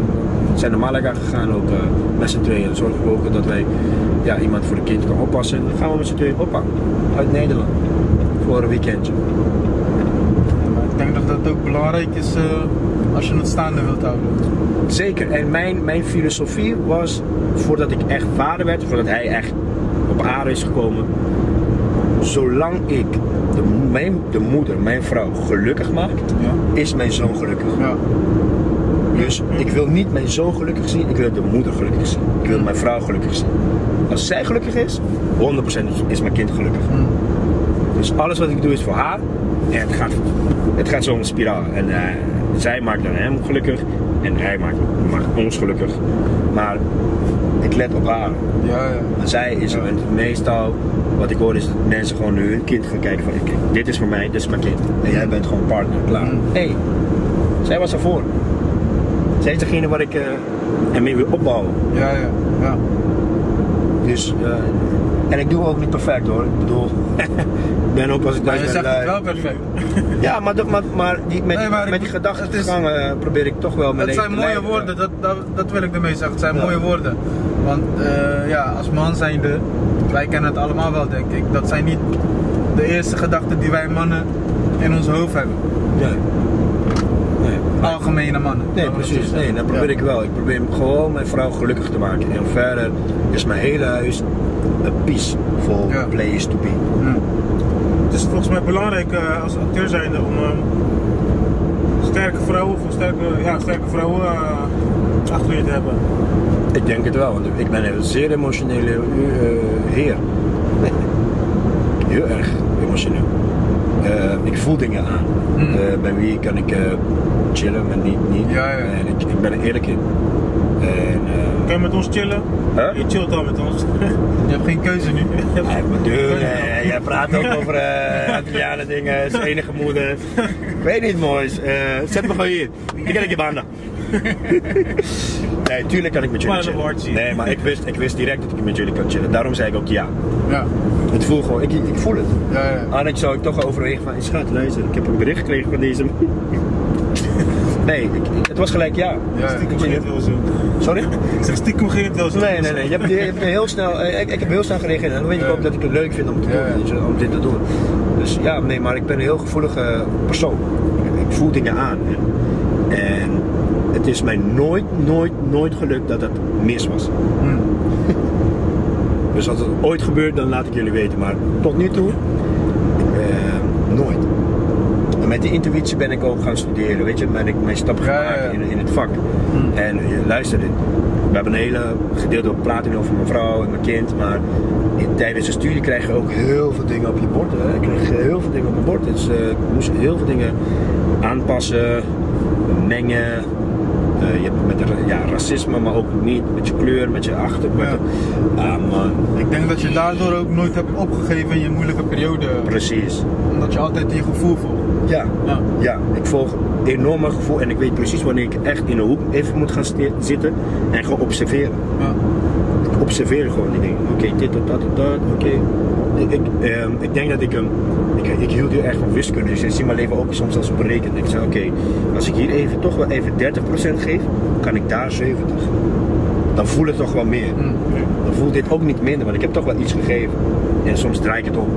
We zijn naar Malaga gegaan ook met z'n tweeën. Dan zorgen we ook dat wij iemand voor de kind kan oppassen. En dan gaan we met z'n tweeën oppakken. Uit Nederland. Voor een weekendje. Ik denk dat dat ook belangrijk is als je het staande wilt houden. Zeker. En mijn filosofie was, voordat ik echt vader werd, voordat hij echt op aarde is gekomen, zolang ik de moeder, mijn vrouw, gelukkig maak, is mijn zoon gelukkig. Ja. Dus ik wil niet mijn zoon gelukkig zien, ik wil de moeder gelukkig zien. Ik wil mijn vrouw gelukkig zien. Als zij gelukkig is, 100% is mijn kind gelukkig. Dus alles wat ik doe is voor haar. En het gaat zo'n spiraal. En zij maakt dan hem gelukkig. En hij maakt ons gelukkig. Maar ik let op haar. Ja, ja. En zij is er. En meestal wat ik hoor is dat mensen gewoon nu hun kind gaan kijken van dit is voor mij, dit is mijn kind. En jij bent gewoon partner, klaar. Hey, zij was ervoor. Zij is degene waar ik ermee wil opbouwen. Ja, ja, ja. Dus en ik doe ook niet perfect hoor. Ik bedoel, ik ben ook als ik thuis ben. Maar je zegt het wel perfect. Ja, maar met die gedachtegangen probeer ik toch wel mijn leven te leiden. Het zijn mooie woorden, dat wil ik ermee zeggen. Het zijn mooie woorden. Want als man zijnde, wij kennen het allemaal wel denk ik. Dat zijn niet de eerste gedachten die wij mannen in ons hoofd hebben. Ja. Algemene mannen. Nee, precies. Nee, dat probeer ik wel. Ik probeer gewoon mijn vrouw gelukkig te maken. En verder is mijn hele huis een peaceful place to be. Ja. Het is volgens mij belangrijk als acteur zijnde om sterke vrouwen achter je te hebben. Ik denk het wel, want ik ben een zeer emotionele heer. Heel erg emotioneel. Ik voel dingen aan. Bij wie kan ik chillen, maar niet. Ja, ja. En ik ben er eerlijk in. Kan je met ons chillen? Huh? Je chillt al met ons. Je hebt geen keuze nu. Jij praat ook over Antillianen dingen, zijn enige moeder. Ik weet niet moois. Zet me gewoon hier. Die kan ik je behandelen. Nee, tuurlijk kan ik met jullie chillen. Nee, maar ik wist direct dat ik met jullie kan chillen. Daarom zei ik ook ja. Ja. Het voel gewoon, ik voel het. Ja, ja. Anders zou ik toch overwegen van, schat, luister, ik heb een bericht gekregen van deze. Nee, het was gelijk ja. Stiekem ging het wel zo. Sorry? Ik zeg stiekem ging het wel zo. Nee. Je hebt heel snel, ik heb heel snel gereageerd en dan weet ik ook dat ik het leuk vind om om dit te doen. Dus ja, nee, maar ik ben een heel gevoelige persoon. Ik voel dingen aan. En het is mij nooit gelukt dat het mis was. Dus als het ooit gebeurt, dan laat ik jullie weten. Maar tot nu toe, nooit. En met die intuïtie ben ik ook gaan studeren, weet je. Ben ik mijn stap gemaakt in het vak. En luister, we hebben een hele gedeelte praten over mijn vrouw en mijn kind. Maar tijdens de studie krijg je ook heel veel dingen op je bord. Hè. Ik kreeg heel veel dingen op mijn bord. Dus ik moest heel veel dingen aanpassen, mengen. je hebt met racisme, maar ook niet met je kleur, met je achtergrond. Man. Ik denk dat je daardoor ook nooit hebt opgegeven in je moeilijke periode. Precies. Omdat je altijd je gevoel volgt. Ja, ik volg enorm mijn gevoel en ik weet precies wanneer ik echt in een hoek even moet gaan zitten en gewoon observeren. Ik observeer gewoon die dingen. Oké, dit of dat of dat, oké. Ik denk dat ik hield heel erg van wiskunde, dus ik zie mijn leven ook soms als berekenen. Ik zei oké, als ik hier toch wel even 30% geef, kan ik daar 70%. Dan voel ik toch wel meer. Dan voelt dit ook niet minder, want ik heb toch wel iets gegeven. En soms draai ik het om.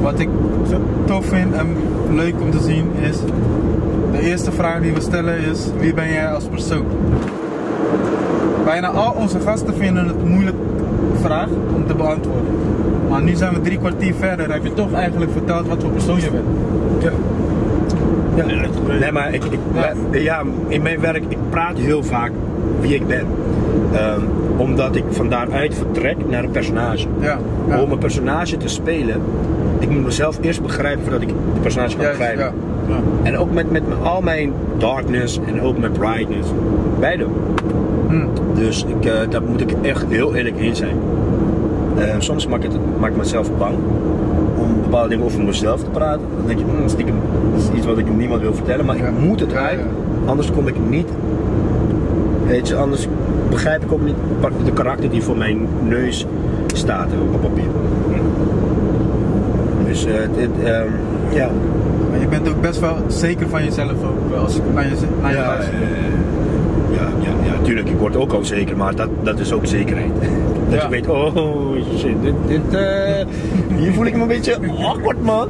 Wat ik tof vind en leuk om te zien is, de eerste vraag die we stellen is, wie ben jij als persoon? Bijna al onze gasten vinden het een moeilijke vraag om te beantwoorden. Maar nu zijn we 3 kwartier verder, heb je toch eigenlijk verteld wat voor persoon je bent. Ja. Nee, maar in mijn werk, ik praat heel vaak wie ik ben. Omdat ik van daaruit vertrek naar een personage. Om een personage te spelen, ik moet mezelf eerst begrijpen voordat ik de personage kan begrijpen. En ook met al mijn darkness en ook mijn brightness. Beide. Dus daar moet ik echt heel eerlijk in zijn. Soms maak ik mezelf bang om bepaalde dingen over mezelf te praten. Dan denk je, stiekem, dat is iets wat ik niemand wil vertellen, maar ik moet het uit. Anders kom ik niet. Weet je, anders begrijp ik ook niet de karakter die voor mijn neus staat op papier. Dus ja. Maar je bent ook best wel zeker van jezelf ook, als ik naar je luister. Ja, tuurlijk, ik word ook al zeker, maar dat is ook zekerheid. Dat je weet, oh shit, hier voel ik me een beetje awkward, man.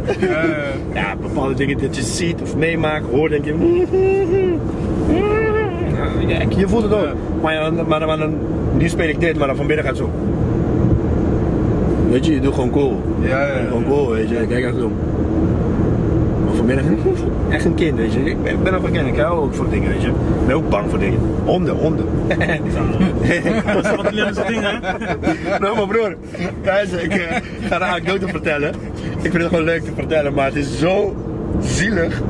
Ja, bepaalde dingen dat je ziet of meemaakt, hoort, denk je. Je voelt het ook. Maar dan, nu speel ik dit, maar dan vanmiddag gaat het zo. Weet je doet gewoon cool. Gewoon cool, weet je. Kijk echt zo. Maar vanmiddag echt een kind, weet je. Ik ben ook een kind, ik hou ook voor dingen, weet je. Ik ben ook bang voor dingen. Honden. Dat is wat leuke dingen, hè? Nou, maar broer, kijk, ik ga een anekdote vertellen. Ik vind het gewoon leuk te vertellen, maar het is zo zielig.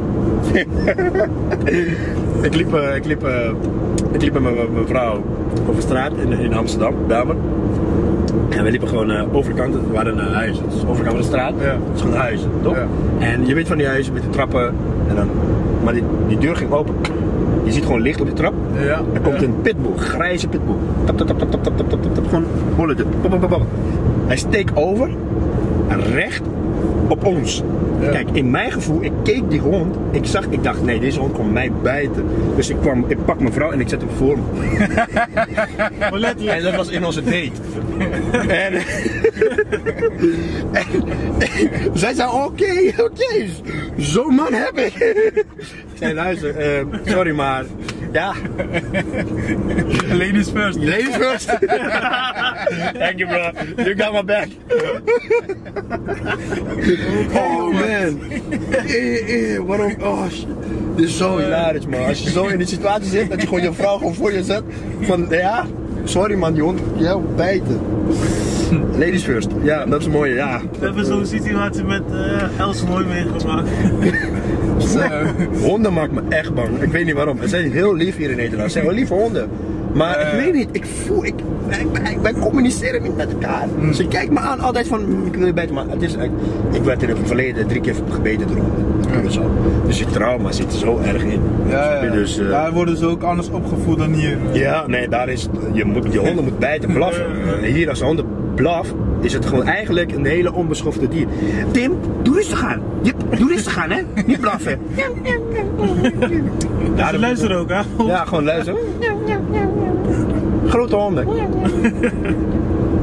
Ik liep met mijn vrouw over straat in Amsterdam, Belmer. En we liepen gewoon overkant, we hadden een huis, dus overkant van de straat, het is gewoon huizen, toch? En je weet van die huizen met de trappen, en dan, maar die deur ging open. Je ziet gewoon licht op de trap. Er komt een pitbull, grijze pitbull. Tap, gewoon hollen. Hij steekt over, recht op ons. Kijk, in mijn gevoel, ik keek die hond, ik dacht, nee, deze hond komt mij bijten. Dus ik pak mijn vrouw en ik zet hem voor me. En dat was in onze date. En zij zei, oké, zo'n man heb ik. Ik zei, luister, sorry maar, ja. Ladies first. Ladies first. Thank you, bro. You got my back. Oh man. Waarom? Oh shit. Dit is zo hilarisch, man. Als je zo in die situatie zit, dat je gewoon je vrouw gewoon voor je zet. Van ja, sorry man, die hond, jij wil bijten. Ladies first. Ja, dat is een mooie, ja. We hebben zo'n situatie met Els mooi meegemaakt. Honden maken me echt bang. Ik weet niet waarom. Ze zijn heel lief hier in Nederland. Ze zijn wel lieve honden. Maar ik weet niet, wij communiceren niet met elkaar. Ze kijkt me aan altijd van, ik wil je bijten, maar het is, ik werd in het verleden 3 keer gebeten door honden. Dus je trauma zit er zo erg in. Dus, daar worden ze ook anders opgevoed dan hier. Ja, nee, daar is, je honden moet bijten, blaffen. Hier als de honden blaf, is het gewoon eigenlijk een hele onbeschofte dier. Tim, doe rustig aan. Doe rustig aan, hè. Niet blaffen. Ja, luister ook, hè. Ja, gewoon luisteren. Grote honden.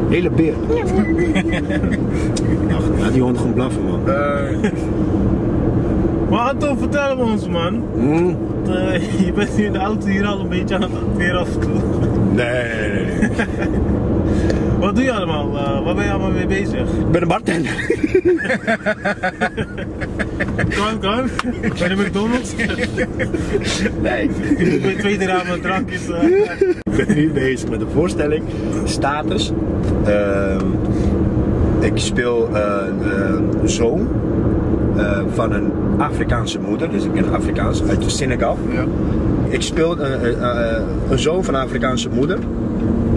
Hele beer. Laat die honden gewoon blaffen, man. Maar Anton, vertel me ons, man. Je bent nu in de auto hier al een beetje aan het acteren af en toe. Nee. Wat doe je allemaal? Waar ben je allemaal mee bezig? Ik ben een bartender. Kan. Bij de McDonald's? Nee. Ik ben tweede raam met drankjes. Ik ben nu bezig met de voorstelling Status. Ik speel een zoon van een Afrikaanse moeder, dus ik ben Afrikaans, uit Senegal. Ja. Ik speel een zoon van een Afrikaanse moeder,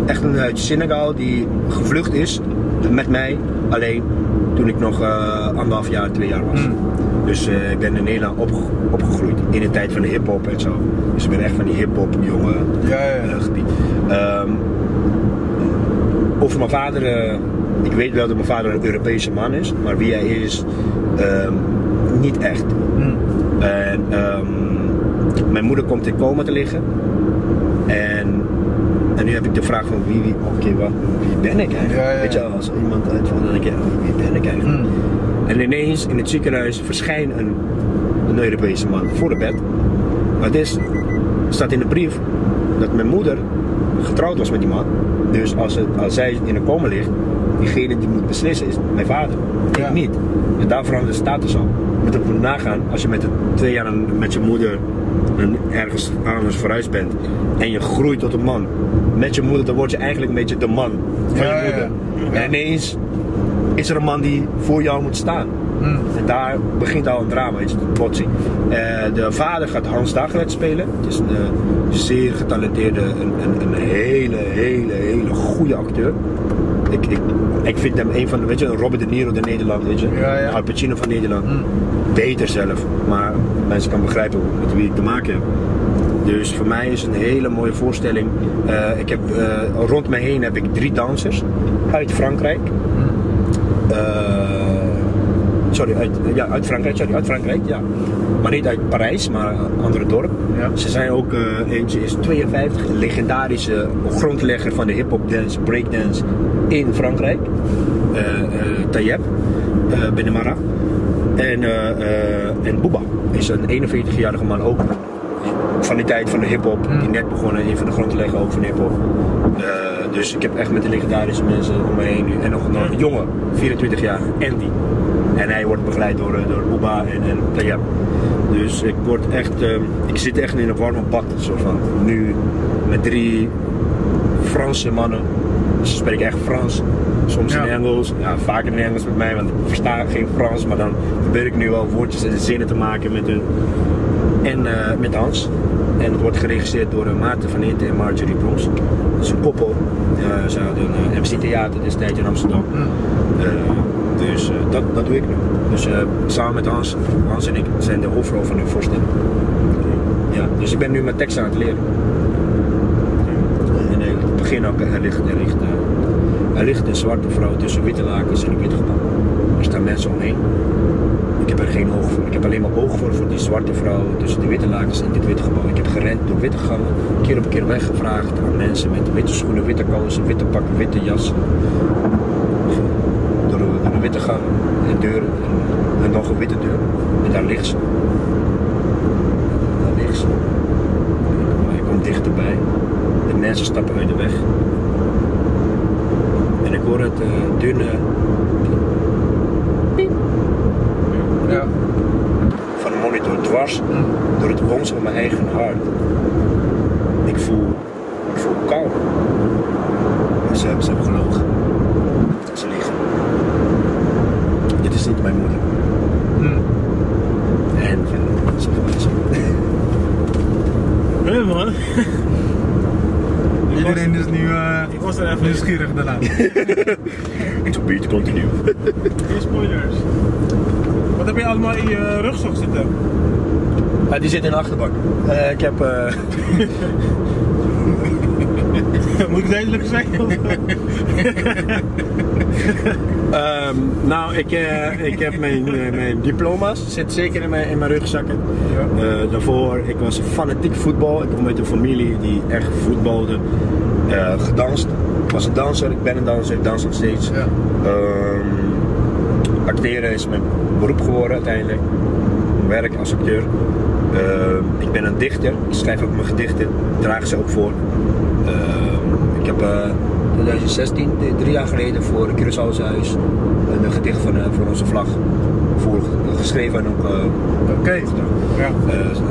echt een uit Senegal die gevlucht is met mij alleen toen ik nog 1,5 jaar, 2 jaar was. Dus ik ben in Nederland opgegroeid in de tijd van de hip-hop en zo. Dus ik ben echt van die hip-hop jongen gebied. Over mijn vader, ik weet wel dat mijn vader een Europese man is, maar wie hij is, niet echt. En mijn moeder komt in coma te liggen. En nu heb ik de vraag van wie ben ik eigenlijk? Weet je, als iemand uitvalt, dan denk ik, wie ben ik eigenlijk? En ineens in het ziekenhuis verschijnt een Europese man voor het bed. Maar het staat in de brief dat mijn moeder getrouwd was met die man. Dus als zij in een coma ligt, diegene die moet beslissen is mijn vader. Ik niet. En daar verandert de status al. Je moet ook nagaan, als je met 2 jaar met je moeder ergens anders verhuisd bent en je groeit tot een man met je moeder, dan word je eigenlijk een beetje de man van je moeder. En ineens is er een man die voor jou moet staan. En daar begint al een drama, de botsing. De vader gaat Hans Daglet spelen. Het is een zeer getalenteerde, een hele goede acteur. Ik vind hem een van de, weet je, Robert De Niro de Nederland, weet je, Al Pacino van Nederland. Beter zelf, maar mensen kan begrijpen met wie ik te maken heb. Dus voor mij is het een hele mooie voorstelling. Rond mij heen heb ik 3 dansers uit Frankrijk. Uit Frankrijk, ja. Maar niet uit Parijs, maar een andere dorp. Ja. Ze zijn ook, eentje is 52, een legendarische grondlegger van de hip-hop dance, breakdance in Frankrijk. Tayeb Benamara. En Booba is een 41-jarige man ook. Van die tijd van de hip-hop, die net begonnen, een van de grondlegger ook van hip-hop. Dus ik heb echt met de legendarische mensen om me heen nu. En nog een jongen, 24 jaar, Andy. En hij wordt begeleid door Booba en Tayeb. Dus ik zit echt in een warme bad, soort van. Nu met 3 Franse mannen. Ze spreken echt Frans. Soms in Engels, vaker in Engels met mij, want ik versta geen Frans. Maar dan probeer ik nu wel woordjes en zinnen te maken met hun. En met Hans. En het wordt geregisseerd door Maarten van Inten en Marjorie Broms. Dat is een koppel. Ze hadden een MC Theater destijds in Amsterdam. Dus dat doe ik nu. Dus samen met Hans en ik zijn de hoofdrol van de voorstelling. Ja, dus ik ben nu mijn tekst aan het leren. En in het begin ook, er ligt een zwarte vrouw tussen witte lakens en een wit gebouw. Er staan mensen omheen. Ik heb er geen oog voor. Ik heb alleen maar oog voor die zwarte vrouw tussen de witte lakens en dit witte gebouw. Ik heb gerend door witte gangen, keer op keer weggevraagd aan mensen met witte schoenen, witte kousen, witte pakken, witte jas. Door de witte gangen en deuren en nog een witte deur. En daar ligt ze. Hij komt dichterbij. De mensen stappen uit de weg. En ik hoor het dunne van de monitor dwars door het wons van mijn eigen hart. Ik voel kou. Ze hebben gelogen. Ze liegen. Dit is niet mijn moeder. En zo van. Nee man. Iedereen is nu ik was er even nieuwsgierig daarna. To be continue. Geen spoilers. Wat heb je allemaal in je rugzak zitten? Die zit in de achterbak. Ik heb... Moet ik duidelijk zeggen? Nou, ik heb mijn diploma's, zit zeker in mijn rugzakken. Daarvoor, ik was fanatiek voetbal. Ik kom uit een familie die echt voetbalde. Gedanst. Ik was een danser, ik ben een danser, ik dans nog steeds. Ja. Acteren is mijn beroep geworden uiteindelijk. Mijn werk als acteur. Ik ben een dichter, ik schrijf ook mijn gedichten, draag ze ook voor. Ik heb 2016, 3 jaar geleden voor het Curaçaose Huis een gedicht voor onze vlag geschreven en ook Oké. daar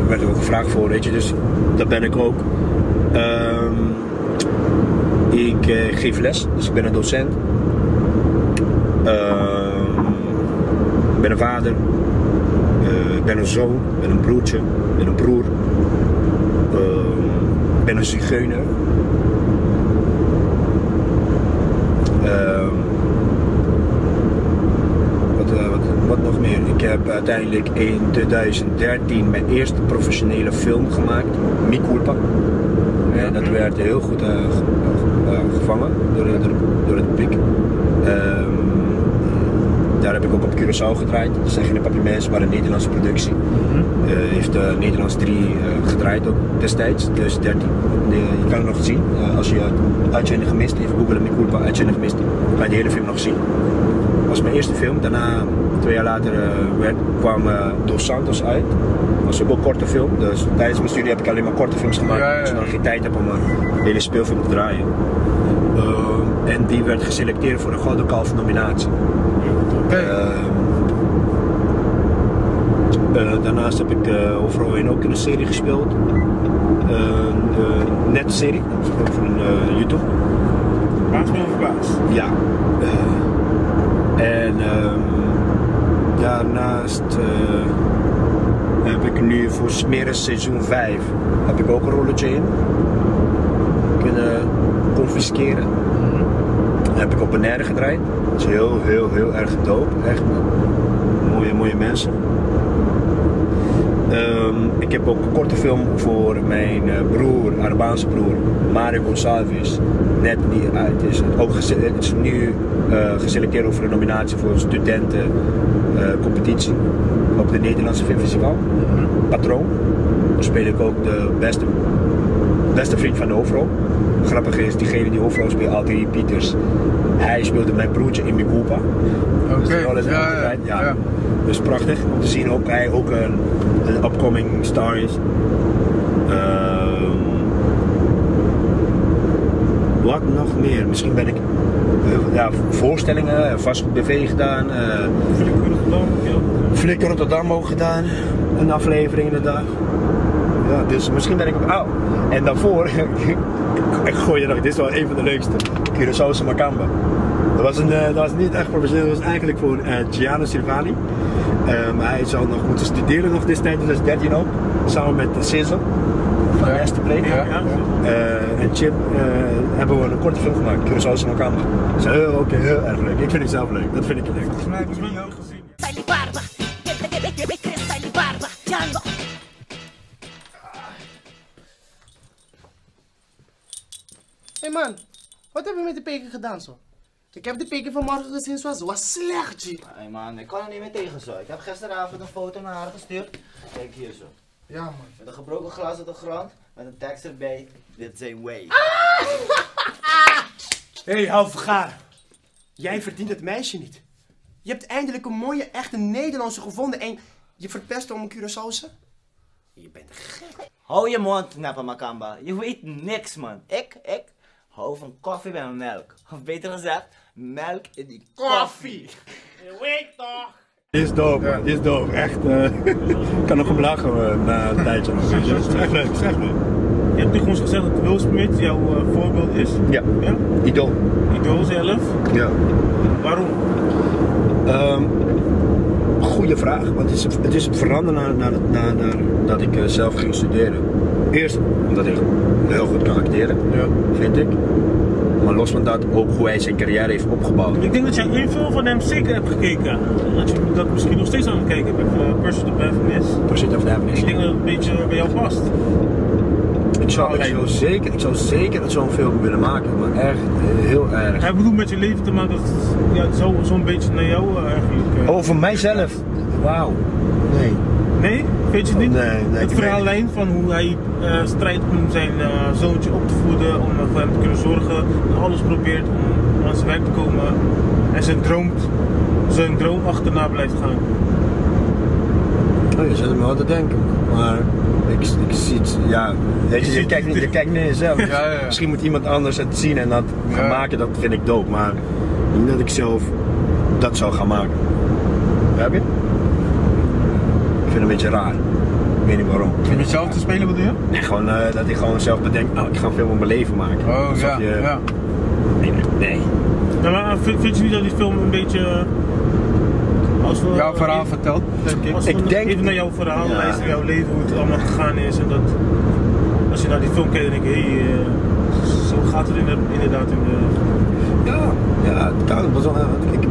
werd ook gevraagd voor, weet je, dus dat ben ik ook. Ik geef les, dus ik ben een docent. Ik ben een vader, Ik ben een zoon, ik ben een broertje, ik ben een broer. Ik ben een zigeuner. Wat nog meer? Ik heb uiteindelijk in 2013 mijn eerste professionele film gemaakt, Mi Culpa. En dat werd heel goed gevangen door het publiek. Daar heb ik ook op Curaçao gedraaid. Dat zijn geen papiermens, maar een Nederlandse productie. Heeft Nederlands 3 gedraaid ook destijds, 2013. Je kan het nog zien. Als je Uitzending Gemist, even googelen Mi Culpa, Uitzending Gemist, kan je de hele film nog zien. Dat was mijn eerste film. Daarna, 2 jaar later, kwam Dos Santos uit. Dat was ook een korte film. Dus tijdens mijn studie heb ik alleen maar korte films gemaakt. Ja. Dus ik geen tijd heb om een hele speelfilm te draaien. En die werd geselecteerd voor een Gouden Kalf nominatie. Daarnaast heb ik overal in ook in een serie gespeeld. Net een serie, voor een YouTube. Baas boven baas? Ja. En daarnaast heb ik nu voor Smeres seizoen 5 heb ik ook een rolletje in kunnen confisceren. Heb ik op Bonaire gedraaid. Dat is heel erg dope. Echt mooie mensen. Ik heb ook een korte film voor mijn broer, Arabaanse broer, Mario Gonçalves. Net die uit is. Het is nu geselecteerd voor een nominatie voor een studentencompetitie op de Nederlandse Filmfestival. Patroon. Daar speel ik ook de beste vriend van de hoofdrol. Grappig is, diegene die hoofdrol speelt, Althea Pieters, hij speelde mijn broertje in Mi Culpa. Oké. Ja. Dus prachtig om te zien, ook hij ook een upcoming star is. Wat nog meer? Misschien ben ik voorstellingen, vastgoed BV gedaan. Flikker Rotterdam ook gedaan. Een aflevering inderdaad. Ja, dus misschien ben ik ook oud. En daarvoor, ik gooi je nog, dit is wel een van de leukste. Curaçaose Macamba. Dat was niet echt professioneel, dat was eigenlijk voor Gianno Silvani. Maar hij zou nog moeten studeren nog destijds, dus 13 ook. Samen met Cesar van de Eerste Play. En Chip hebben we een korte film gemaakt, Curaçaose Macamba. Dat is ook heel erg leuk. Ik vind het zelf leuk, dat vind ik leuk. Volgens mij heb ik het ook gezien. Hey man, wat heb je met de peker gedaan zo? Ik heb de peker vanmorgen gezien, ze was slecht, G. Hey man, ik kan er niet meer tegen zo. Ik heb gisteravond een foto naar haar gestuurd. Kijk hier zo. Ja man. Met een gebroken glas op de grond, met een tekst erbij. Dit zijn way. Hey, halfgaar. Jij verdient het meisje niet. Je hebt eindelijk een mooie, echte Nederlandse gevonden en je verpest om een Curaçaose? Je bent gek. Hou je mond, Nappa Macamba. Je weet niks, man. Ik hou van koffie bij mijn melk. Of beter gezegd, melk in die koffie. Je weet toch? Dit is dope, man. Dit is dope. Echt, ik kan nog om lachen na een tijdje. Het is echt leuk, het is echt leuk. Je hebt tegen ons gezegd dat Will Smith jouw voorbeeld is? Ja. Idool. Idool zelf? Ja. Waarom? Goeie vraag, want het is veranderd nadat ik zelf ging studeren. Eerst omdat ik heel goed kan acteren, vind ik. Maar los van dat ook hoe hij zijn carrière heeft opgebouwd. Ik denk dat jij een film van hem zeker hebt gekeken. Dat je dat misschien nog steeds aan het kijken bent. Pursuit of Happiness. Pursuit of Happiness. Ik denk dat het een beetje bij jou past. Ik zou zeker zo'n film willen maken, maar echt heel erg. Hij bedoelt met je leven te maken dat zo'n beetje naar jou eigenlijk... Over mijzelf? Wauw. Nee. Nee? Weet je het niet? Nee, het verhaallijn van hoe hij strijdt om zijn zoontje op te voeden, om voor hem te kunnen zorgen. En alles probeert om aan zijn werk te komen. En zijn droom achterna blijft gaan. Oh, je zet me wel te denken. Maar ik zie het, ja. Je kijkt niet naar jezelf. Ja. Misschien moet iemand anders het zien en dat gaan maken, dat vind ik dope. Maar niet dat ik zelf dat zou gaan maken. Heb je? Ik vind het een beetje raar. Ik weet niet waarom. Om met zelf te spelen bedoel je? Nee, gewoon dat ik gewoon zelf bedenk, ik ga een film op mijn leven maken. Oh ja. Nee. Ja, maar vind je niet dat die film een beetje als we jouw verhaal vertelt, denk ik. Als we Ik denk- even naar jouw verhaal Ja. luisteren, jouw leven, hoe het allemaal gegaan is en dat als je naar die film kijkt, dan denk je, hey, zo gaat het inderdaad in de... Ja, het kan. Het was wel-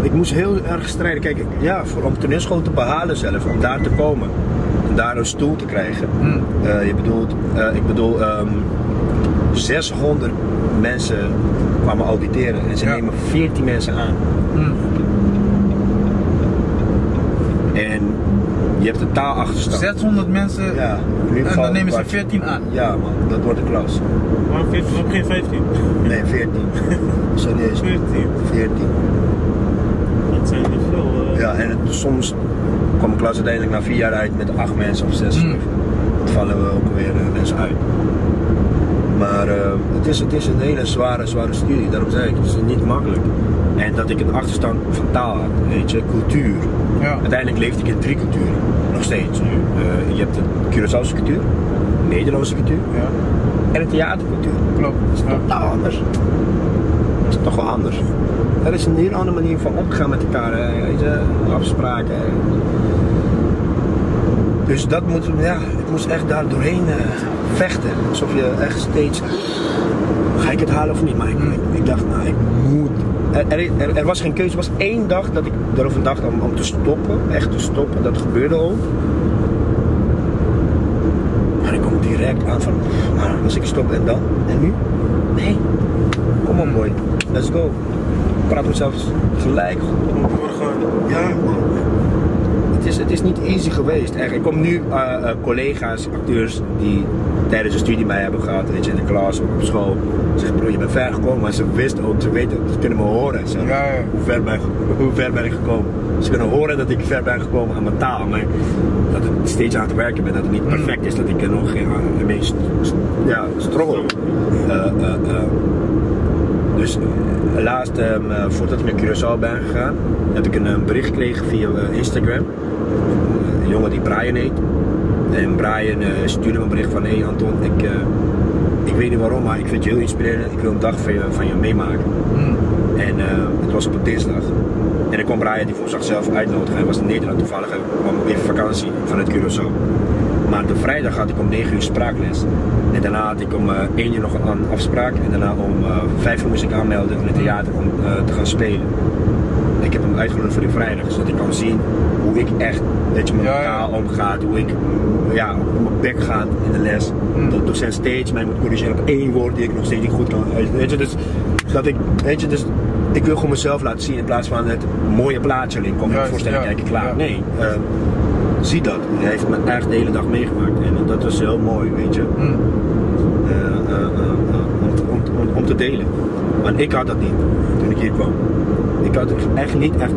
ik moest heel erg strijden. Kijk, ja, om toneelschool te behalen zelf, om daar te komen. En daar een stoel te krijgen. Ik bedoel, 600 mensen kwamen auditeren en ze Ja. nemen 14 mensen aan. En je hebt een taalachterstand. 600 mensen Ja, in ieder en geval dan nemen ze kwart- 14 aan. Ja man, dat wordt de klas. Waarom geen 15? Nee, 14. Serieus, 14. 14. Dat zijn er veel. Ja, en soms kwam de klas uiteindelijk na 4 jaar uit met 8 mensen of 6. Het vallen we ook weer mensen uit. Maar het is een hele zware studie, daarom zei ik, het is niet makkelijk. En dat ik een achterstand van taal had, weet je, cultuur. Ja. Uiteindelijk leefde ik in 3 culturen, nog steeds. Je hebt de Curaçaose cultuur, de Nederlandse cultuur Ja, en de theatercultuur. klopt. Ja. Nou, anders. Dat is toch wel anders. Er is een heel andere manier van omgaan met elkaar, weet je, afspraken. Dus dat moet, ja, ik moest echt daar doorheen vechten. Alsof je echt steeds, ga ik het halen of niet? Maar ik dacht, nou, ik moet. Er was geen keuze, er was 1 dag dat ik erover dacht om te stoppen, echt te stoppen. Dat gebeurde ook. Maar ik kom direct aan van, maar als ik stop en dan? En nu? Nee. Kom op boy, let's go. Ik praat mezelf gelijk. Ja man. Het is niet easy geweest. Echt. Ik kom nu collega's, acteurs die tijdens de studie mij hebben gehad, weet je, in de klas of op school. Zeggen, bro, je bent ver gekomen, maar ze wisten ook, ze weten, ze kunnen me horen. Zo. Ja. Hoe ver ben ik gekomen? Ze kunnen horen dat ik ver ben gekomen aan mijn taal, maar dat ik steeds aan het werken ben, dat het niet perfect is, dat ik er nog mee struggle. Dus laatst, voordat ik naar Curaçao ben gegaan, heb ik een bericht gekregen via Instagram. Een jongen die Brian heet. En Brian stuurde me een bericht van, hey Anton, ik weet niet waarom, maar ik vind je heel inspirerend. Ik wil een dag van je meemaken. En het was op een dinsdag. En dan kwam Brian die voor zichzelf uitnodigen. Hij was in Nederland toevallig, hij kwam even vakantie vanuit Curaçao. Maar de vrijdag had ik om 9 uur spraakles. En daarna had ik om 1 uur nog een afspraak. En daarna om 5 uur moest ik aanmelden in het theater om te gaan spelen. Ik heb hem uitgenodigd voor die vrijdag, zodat ik kan zien hoe ik echt met mijn taal omgaat, hoe ik op mijn bek ga in de les. Dat de docent steeds mij moet corrigeren op 1 woord die ik nog steeds niet goed kan. Weet je, dus dat ik wil gewoon mezelf laten zien in plaats van het mooie plaatje. Ik kom me voorstellen, kijk ik klaar. Ja. Nee, zie dat. Hij heeft me echt de hele dag meegemaakt en dat was heel mooi, weet je. Om te delen. Want ik had dat niet toen ik hier kwam. Ik had echt niet echt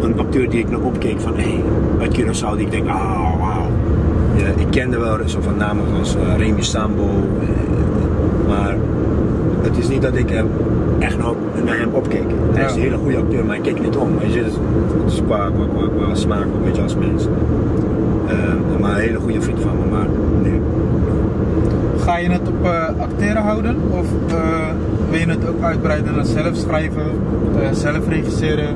een acteur die ik naar opkeek van uit Curaçao die ik denk, wauw. Ja, ik kende wel zo van namen als Remy Sambo, maar het is niet dat ik echt naar hem opkeek. Hij is een hele goede acteur, maar ik keek niet om. Het is qua smaak ook, weet je, als mens. Maar een hele goede vriend van me, maar nee. Ga je het op acteren houden of wil je het ook uitbreiden naar zelf schrijven, zelf regisseren?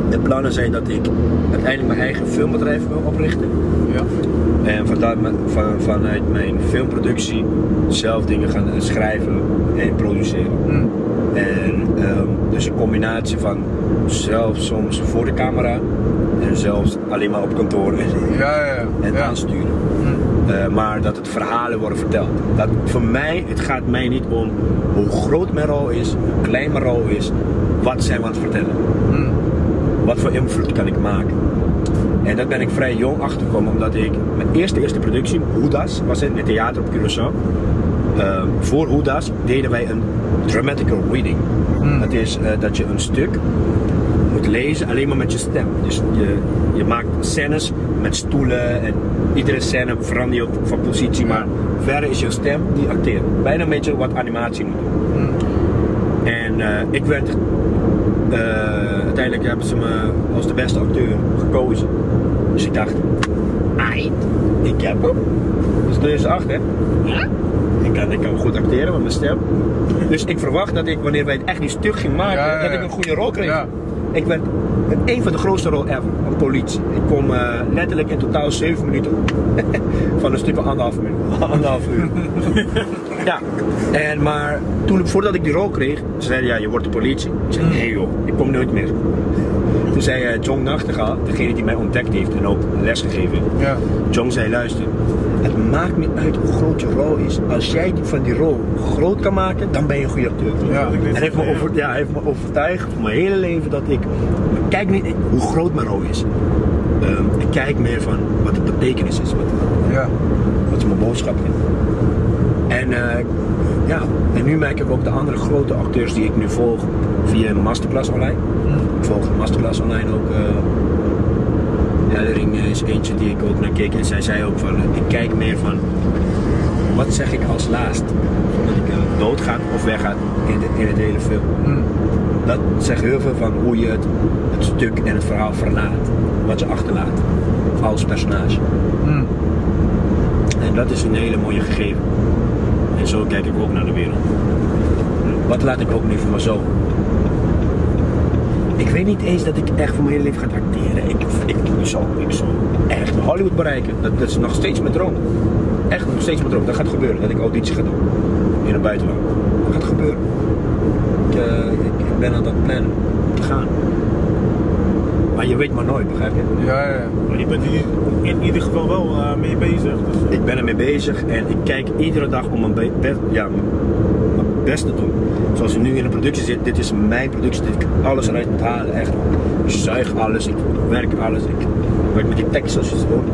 De plannen zijn dat ik uiteindelijk mijn eigen filmbedrijf wil oprichten. Ja. En vanuit mijn filmproductie zelf dingen gaan schrijven en produceren. En dus een combinatie van zelf soms voor de camera en zelfs alleen maar op kantoor en aansturen. Maar dat het verhalen worden verteld. Dat voor mij, het gaat mij niet om hoe groot mijn rol is, hoe klein mijn rol is, wat zijn we aan het vertellen. Wat voor invloed kan ik maken. En dat ben ik vrij jong achtergekomen, omdat ik mijn eerste productie, Hoedas, was in het theater op Curaçao. Voor Hoedas deden wij een dramatical reading. Dat is dat je een stuk moet lezen alleen maar met je stem. Dus je maakt scènes met stoelen en iedere scène verander je van positie, maar verder is je stem die acteert. Bijna een beetje wat animatie moet doen. En ik werd uiteindelijk hebben ze me als de beste acteur gekozen. Dus ik dacht, ik heb hem. Dus 2008 hè. Ja. Ik kan goed acteren met mijn stem. Dus ik verwacht dat ik, wanneer wij het echt die stuk ging maken, dat ik een goede rol kreeg. Ja. Ik werd een van de grootste rollen ever, een politie. Ik kom letterlijk in totaal 7 minuten van een stuk van 1,5 uur. Ja, maar toen, voordat ik die rol kreeg, zeiden ja, je wordt de politie. Ik zei, nee joh, ik kom nooit meer. Toen zei John Nachtegaal, degene die mij ontdekt heeft en ook lesgegeven heeft. Ja. John zei, luister, het maakt niet uit hoe groot je rol is. Als jij van die rol groot kan maken, dan ben je een goede acteur. Ja. En hij heeft me overtuigd voor mijn hele leven dat ik kijk niet hoe groot mijn rol is. Ik kijk meer van wat de betekenis is, wat mijn boodschap is. En nu merk ik ook de andere grote acteurs die ik nu volg via Masterclass online. Ik volg Masterclass online ook. Hellering is eentje die ik ook naar keek en zij zei ook van, ik kijk meer van, wat zeg ik als laatst? Dat ik doodga of wegga in het hele film. Dat zegt heel veel van hoe je het stuk en het verhaal verlaat, wat je achterlaat als personage. En dat is een hele mooie gegeven. En zo kijk ik ook naar de wereld. Wat laat ik ook nu voor mijn zoon? Ik weet niet eens dat ik echt voor mijn hele leven ga acteren. Ik zal echt Hollywood bereiken. Dat is nog steeds mijn droom. Echt nog steeds mijn droom. Dat gaat gebeuren. Dat ik auditie ga doen. In het buitenland. Dat gaat gebeuren. Ik ben aan het plannen te gaan. Maar je weet maar nooit, begrijp je? Ja. Maar je bent hier in ieder geval wel mee bezig. Dus. Ik ben ermee bezig en ik kijk iedere dag om mijn best te doen. Zoals ik nu in de productie zit, dit is mijn productie, dit ik alles eruit moet halen, echt. Ik zuig alles, ik werk alles, ik werk met die tekst zoals je het hoort.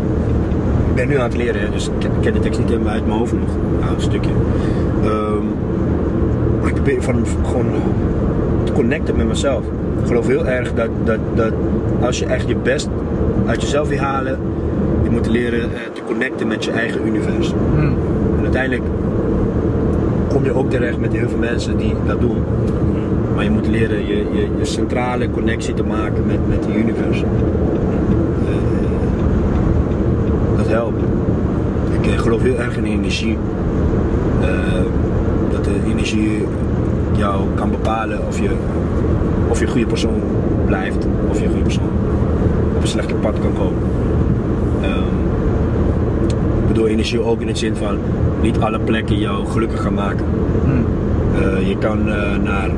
Ik ben nu aan het leren, hè, dus ik ken de tekst niet helemaal uit mijn hoofd nog, een stukje. Maar ik probeer gewoon te connecten met mezelf. Ik geloof heel erg dat als je echt je best uit jezelf wil halen, je moet leren te connecten met je eigen universum. En uiteindelijk kom je ook terecht met heel veel mensen die dat doen. Maar je moet leren je centrale connectie te maken met het universum. Dat helpt. Ik geloof heel erg in energie. Dat de energie jou kan bepalen of je een goede persoon blijft of je een goede persoon op een slechte pad kan komen. Ik bedoel energie ook in het zin van niet alle plekken jou gelukkig gaan maken. Je kan naar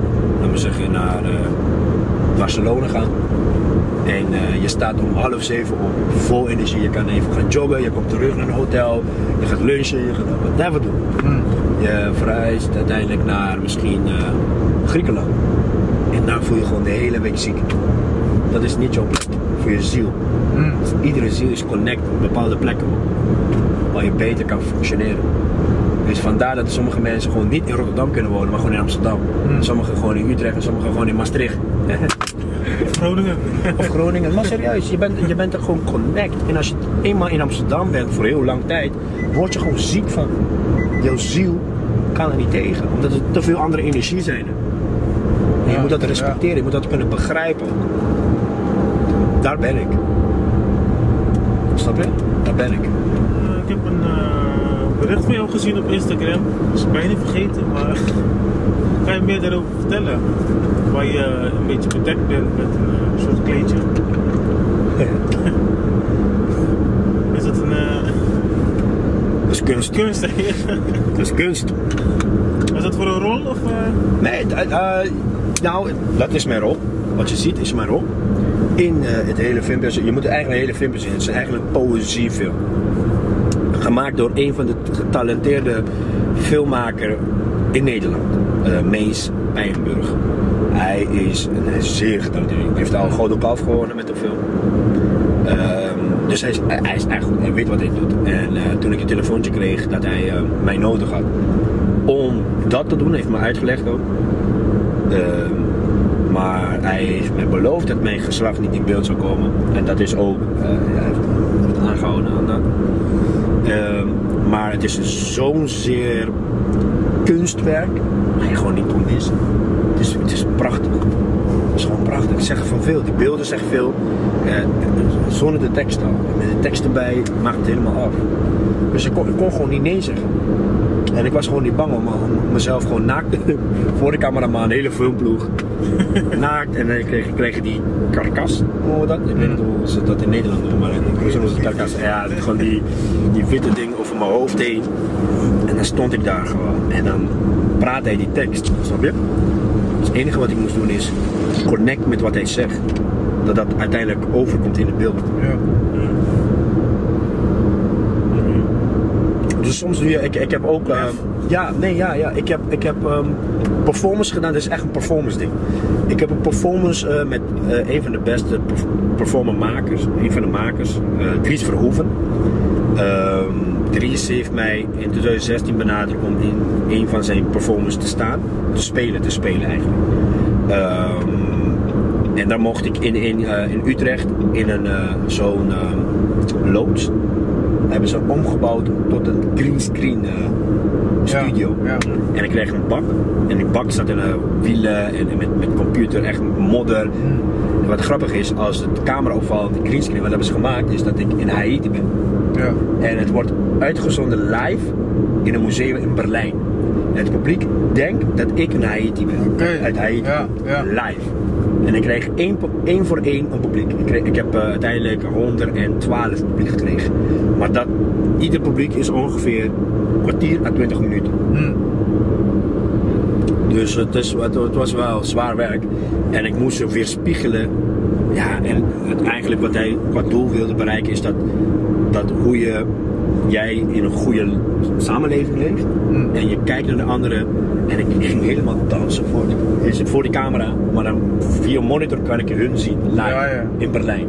Barcelona gaan en je staat om 6:30 op vol energie. Je kan even gaan joggen, je komt terug naar een hotel, je gaat lunchen, je gaat whatever doen. Je verhuist uiteindelijk naar misschien Griekenland en daar voel je gewoon de hele week ziek. Dat is niet jouw plek voor je ziel. Iedere ziel is connect op bepaalde plekken waar je beter kan functioneren. Dus vandaar dat sommige mensen gewoon niet in Rotterdam kunnen wonen, maar gewoon in Amsterdam. Sommigen gewoon in Utrecht en sommigen gewoon in Maastricht. Of Groningen. Maar serieus, je bent er gewoon connect. En als je eenmaal in Amsterdam bent voor heel lang tijd, word je gewoon ziek van. Jouw ziel kan er niet tegen, omdat er te veel andere energie zijn. En je moet dat respecteren, je moet dat kunnen begrijpen. Daar ben ik. Snap je? Daar ben ik. Ik heb een bericht van jou gezien op Instagram. Dat is bijna vergeten, maar kan je meer daarover vertellen? Waar je een beetje bedekt bent met een soort kleedje. Is dat een... Dat is kunst. Kunst, hè? Dat is kunst. Was dat voor een rol? Of, Nee, nou, dat is mijn rol. Wat je ziet is mijn rol. In het hele filmpje, je moet eigenlijk een hele filmpje zien. Het is eigenlijk een poëziefilm. Gemaakt door een van de getalenteerde filmmakers in Nederland. Mees Pijnburg. Hij is een zeer getalenteerd. Hij heeft al een Gouden Kalf gewonnen met de film. Dus hij is echt goed. Hij weet wat hij doet. En toen ik een telefoontje kreeg dat hij mij nodig had om dat te doen, heeft me uitgelegd ook. Maar hij heeft mij beloofd dat mijn geslacht niet in beeld zou komen. En dat is ook, hij heeft aangehouden aan dat. Maar het is zo'n zeer kunstwerk, dat je gewoon niet kon missen. Het is prachtig. Het is gewoon prachtig. Ik zeg van veel. Die beelden zeggen veel. Zonder de tekst al. Met de tekst erbij maakt het helemaal af. Dus ik kon gewoon niet nee zeggen. En ik was gewoon niet bang om mezelf gewoon naakt voor de cameraman, een hele filmploeg. naakt en dan kreeg je die karkas, hoe dat? Ik weet niet hoe ze dat in Nederland doen, maar in Cruisen was het karkas. Ja, gewoon die witte ding over mijn hoofd heen. En dan stond ik daar gewoon en dan praatte hij die tekst, snap je? Dus het enige wat ik moest doen is connect met wat hij zegt. Dat uiteindelijk overkomt in het beeld. Ja. Dus soms doe je, ik heb ook, ik heb performance gedaan, dat is echt een performance ding. Ik heb een performance met een van de beste performermakers, een van de makers, Dries Verhoeven. Dries heeft mij in 2016 benaderd om in een van zijn performances te staan, te spelen eigenlijk. En daar mocht ik in Utrecht in een zo'n loods. Hebben ze omgebouwd tot een greenscreen studio. Ja. En ik kreeg een bak. En die bak zat in wielen en met computer, echt modder. En wat grappig is, als de camera opvalt, de greenscreen, wat hebben ze gemaakt, is dat ik in Haiti ben. Ja. En het wordt uitgezonden live in een museum in Berlijn. En het publiek denkt dat ik in Haiti ben. Okay. Uit Haiti. Ja. Live. En ik kreeg één voor één een publiek. Ik heb uiteindelijk 112 publiek gekregen. Maar ieder publiek is ongeveer een kwartier à 20 minuten. Dus het was wel zwaar werk. En ik moest ze weer spiegelen. Ja, en eigenlijk wat hij qua doel wilde bereiken is dat hoe jij in een goede samenleving leeft. En je kijkt naar de anderen. En ik ging helemaal dansen voor die camera. Maar dan via monitor kan ik hun zien live in Berlijn.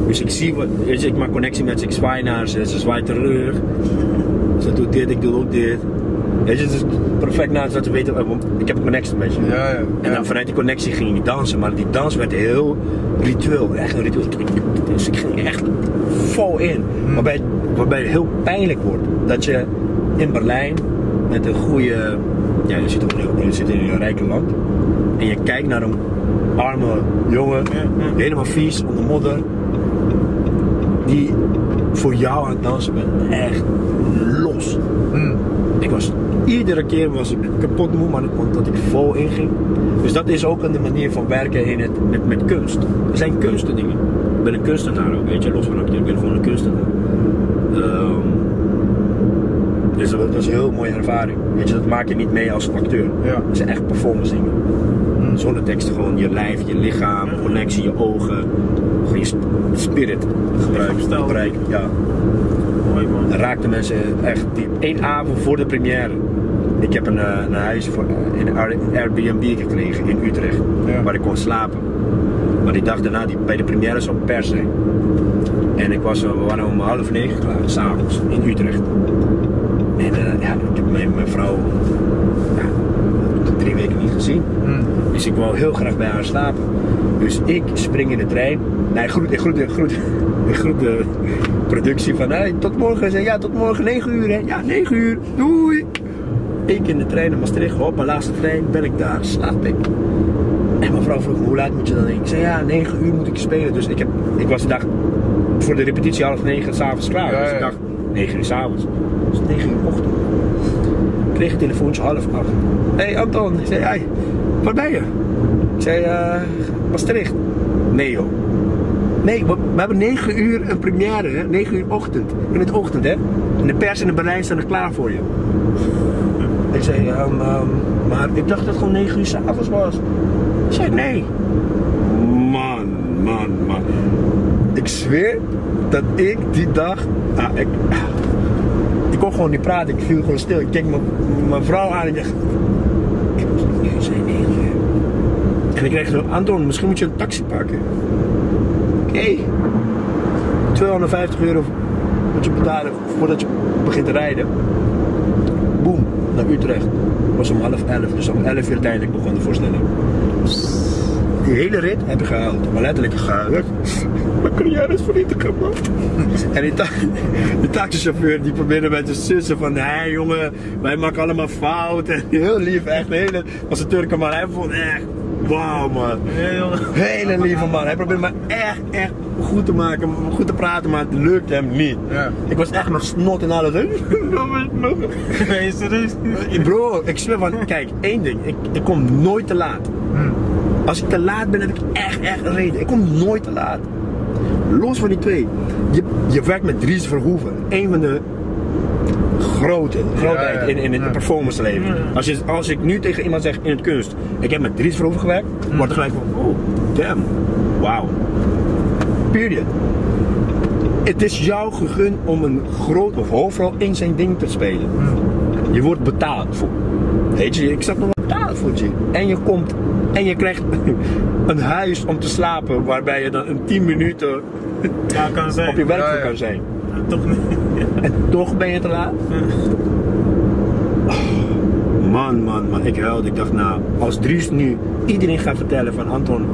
Dus ik maak connectie met ze. Ik zwaai naar ze zwaait terug. Ze doet dit, ik doe ook dit. Weet je, het is perfect na dat ze weten, ik heb een connectie met je. En dan vanuit die connectie ging ik dansen, maar die dans werd heel ritueel, echt een ritueel. Dus ik ging echt vol in. Waarbij het heel pijnlijk wordt dat je in Berlijn met een goede, ja, je zit in een rijke land en je kijkt naar een arme jongen, helemaal vies onder modder, die voor jou aan het dansen bent, echt los. Iedere keer was ik kapot moe, maar omdat ik vol inging. Dus dat is ook een manier van werken met kunst. Er zijn kunstendingen. Ik ben een kunstenaar ook, weet je, los van acteur, ik ben gewoon een kunstenaar. Dus dat is een heel mooie ervaring. Weet je, dat maak je niet mee als acteur. Ja. Dat zijn echt performance dingen. Zonder teksten, gewoon je lijf, je lichaam, connectie, je ogen, gewoon je spirit gebruiken. Ja. Dan raakten mensen echt diep. 1 avond voor de première. Ik heb een huis in een Airbnb gekregen in Utrecht, waar ik kon slapen. Maar die dag daarna, bij de première zou pers zijn. En we waren om 8:30 klaar, s'avonds, in Utrecht. En ik heb mijn vrouw 3 weken niet gezien. Dus ik wou heel graag bij haar slapen. Dus ik spring in de trein. Nee, ik groet de productie van, tot morgen. Ik zei, ja, tot morgen 9 uur. Hè. Ja, 9 uur. Doei. Ik in de trein naar Maastricht. Hoppa, laatste trein. Ben ik daar. Slaap ik. En mijn vrouw vroeg me, hoe laat moet je dan heen? Ik zei, ja, 9 uur moet ik spelen. Dus ik was de dag voor de repetitie 8:30 s'avonds klaar. Dus ik dacht, 9 uur s'avonds. Dus 9 uur ochtend. Ik kreeg een telefoontje 7:30. Hey Anton. Ik zei, hey, waar ben je? Ik zei, Maastricht. Nee joh. Nee, we hebben 9 uur een première, hè? 9 uur ochtend. In het ochtend, hè? En de pers in de Berlijn staan er klaar voor je. Ik zei, maar ik dacht dat het gewoon 9 uur s'avonds was. Ik zei, nee. Man. Ik zweer dat ik die dag, ik kon gewoon niet praten, ik viel gewoon stil. Ik keek mijn vrouw aan en ik dacht, ik zei 9 uur. En ik kreeg zo, Anton, misschien moet je een taxi pakken. Oké. €250 moet je betalen voordat je begint te rijden. Boom, naar Utrecht. Het was om 10:30, dus om 11 uur uiteindelijk begon de voorstelling. Die hele rit heb ik gehaald, maar letterlijk gehaald. Mijn carrière is vernietigd, man. En die taxichauffeur die probeerde mij te sussen van, hé jongen, wij maken allemaal fouten. En heel lief, echt, was een Turken, maar hij vond echt, wauw man. Hele lieve man. Hij probeerde me echt goed te maken, goed te praten, maar het lukte hem niet. Ja. Ik was echt met snot en alles. Nee, serieus? Bro, ik zweer van, kijk, één ding, ik kom nooit te laat. Als ik te laat ben, heb ik echt een reden. Ik kom nooit te laat. Los van die twee. Je werkt met Dries Verhoeven. Een van de grootheid in het performance leven. Als ik nu tegen iemand zeg in het kunst, ik heb met Dries Verhoeven gewerkt, wordt er gelijk van, oh, damn, wauw. Period. Het is jou gegund om een groot of hoofdrol in zijn ding te spelen. Je wordt betaald voor. Weet je, ik zat nog wel betaald voor je. En je komt en je krijgt een huis om te slapen waarbij je dan in 10 minuten kan zijn. op je werk kan zijn. Ja, toch niet. En toch ben je te laat? Man, ik huilde. Ik dacht, nou, als Dries nu iedereen gaat vertellen van Anton,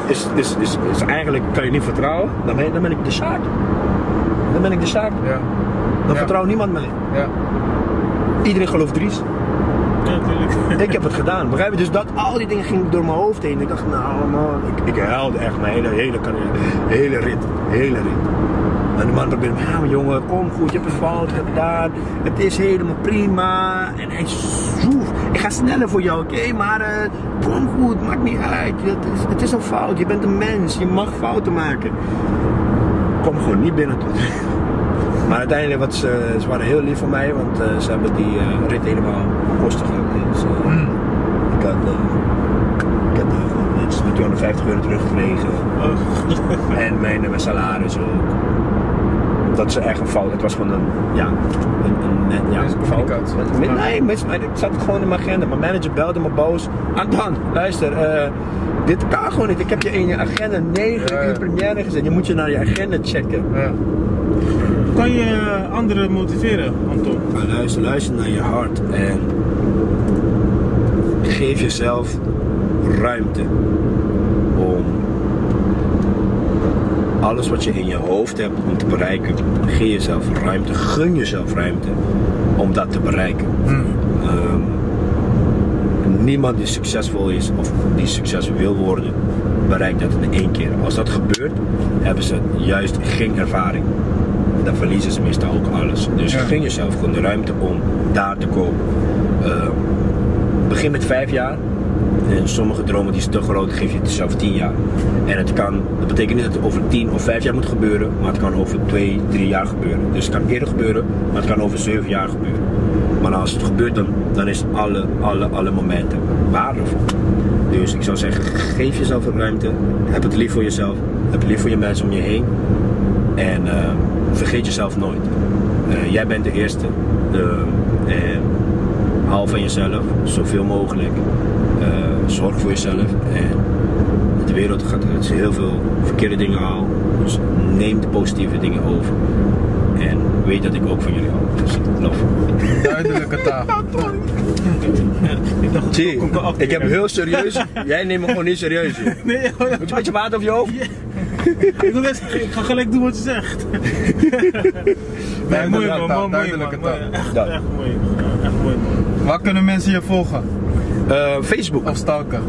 is eigenlijk, kan je niet vertrouwen, dan ben ik de Sjaak. Dan ben ik de Sjaak. Ja. Dan vertrouwt niemand mij. Ja. Iedereen gelooft Dries. Ja, natuurlijk. Ik heb het gedaan, begrijp je? Dus al die dingen gingen door mijn hoofd heen. Ik dacht, nou man, ik huilde echt mijn hele rit. En de man probeerde, ja maar jongen, kom goed, je hebt een fout gedaan, het is helemaal prima. En hij zoef, ik ga sneller voor jou, oké, maar kom goed, maakt niet uit, het is een fout, je bent een mens, je mag fouten maken. Kom gewoon niet binnen tot. Maar uiteindelijk, ze waren heel lief voor mij, want ze hebben die rit helemaal kosten gehad. Dus, ik had iets met €250 teruggekregen. En mijn salaris ook. Dat is echt een fout. Het was gewoon een fout. Nee, het zat gewoon in mijn agenda. Mijn manager belde me boos. Anton, luister, dit kan gewoon niet. Ik heb je in je agenda 9 uur première gezet. Je moet je naar je agenda checken. Ja. Kan je anderen motiveren, Anton? Luister naar je hart en geef jezelf ruimte om alles wat je in je hoofd hebt om te bereiken. Geef jezelf ruimte, gun jezelf ruimte om dat te bereiken. Niemand die succesvol is of die succesvol wil worden, bereikt dat in 1 keer. Als dat gebeurt, hebben ze juist geen ervaring. Dan verliezen ze meestal ook alles. Dus gun jezelf gewoon de ruimte om daar te komen. Begin met 5 jaar. En sommige dromen die zijn te groot, geef je jezelf 10 jaar. En dat betekent niet dat het over 10 of 5 jaar moet gebeuren, maar het kan over 2, 3 jaar gebeuren. Dus het kan eerder gebeuren, maar het kan over 7 jaar gebeuren. Maar als het gebeurt, dan is alle momenten waardevol. Dus ik zou zeggen, geef jezelf een ruimte, heb het lief voor jezelf, heb het lief voor je mensen om je heen. En vergeet jezelf nooit. Jij bent de eerste. En hou van jezelf, zoveel mogelijk. Zorg voor jezelf. En de wereld gaat heel veel verkeerde dingen halen. Dus neem de positieve dingen over. En weet dat ik ook van jullie hou. Dus love. Duidelijke taal. Zie, ik heb heel serieus. Jij neemt me gewoon niet serieus. Nee, Moet je een beetje water op je hoofd? Ik ga gelijk doen wat je zegt. Nee, mooi man, duidelijke taal. Echt mooi. Echt mooi man. Waar kunnen mensen je volgen? Facebook. Of stalken?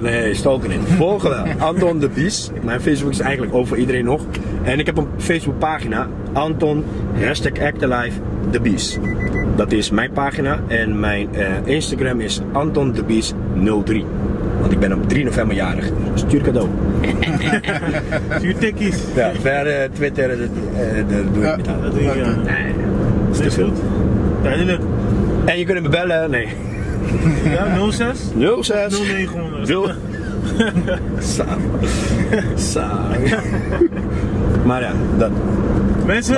Nee, stalken niet. Volgen wel. Anton de Bies. Mijn Facebook is eigenlijk over iedereen nog. En ik heb een Facebook pagina. Anton #ActAlive The Bies. Dat is mijn pagina. En mijn Instagram is Anton de Bies 03. Want ik ben op 3 november jarig. Stuur cadeau. Stuur tikkies. Ja, verder Twitter, daar doe ik niet aan. Dat doe je niet aan. Nee, dat is Nee, te veel. goed. Duidelijk. En je kunt me bellen, nee. Ja, 06? 06 0900. Saai. Maar ja, dat. Mensen,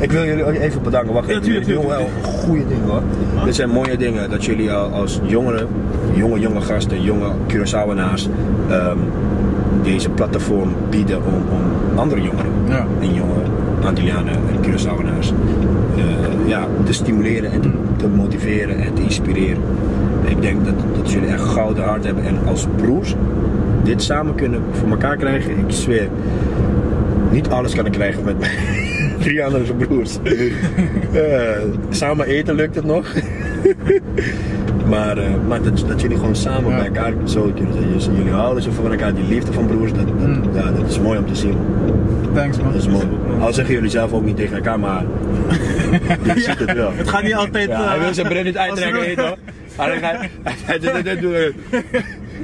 Ik wil jullie ook even bedanken. Wacht even, tuurlijk, jullie doen wel goede dingen hoor. Dit zijn mooie dingen dat jullie als jonge gasten, jonge Curaçaoenaars deze platform bieden om andere jongeren en jonge Antillianen en Curaçaoenaars te stimuleren en te motiveren en te inspireren. Ik denk dat jullie echt gouden hart hebben en als broers dit samen kunnen voor elkaar krijgen. Ik zweer, niet alles kan ik krijgen met mijn 3 andere broers. Samen eten lukt het nog. maar dat jullie gewoon samen bij elkaar zo kunnen zijn. Jullie houden zo van elkaar, die liefde van broers, dat is mooi om te zien. Thanks man. Dat is mooi. Al zeggen jullie zelf ook niet tegen elkaar, maar je ziet het wel. het gaat niet altijd... Ja, hij wil zijn bril niet uittrekken, heet hoor. Hij doet dit doen.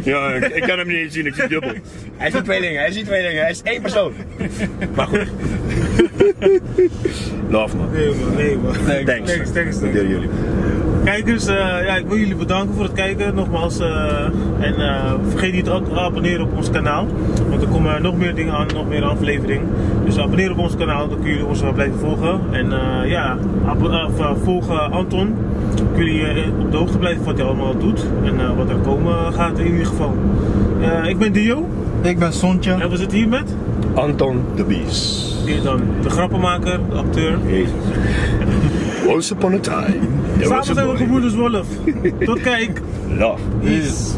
Ja, ik kan hem niet eens zien, ik zie dubbel. Hij ziet tweelingen, hij is één persoon. Maar goed. Love man. Nee man. Thanks. Thanks. Dat delen jullie. Kijkers, ja, ik wil jullie bedanken voor het kijken nogmaals. En vergeet niet te abonneren op ons kanaal. Want er komen nog meer dingen aan, nog meer afleveringen. Dus abonneer op ons kanaal, dan kun je ons blijven volgen. En ja, volg Anton. Kun je op de hoogte blijven van wat hij allemaal doet. En wat er komen gaat in ieder geval. Ik ben Dio. Ik ben Sontje. En we zitten hier met Anton de Bies. hier dan de grappenmaker, de acteur. Jezus. Once upon a time. Samen zijn we gebroeders Wolf. Tot kijk. Love. Peace.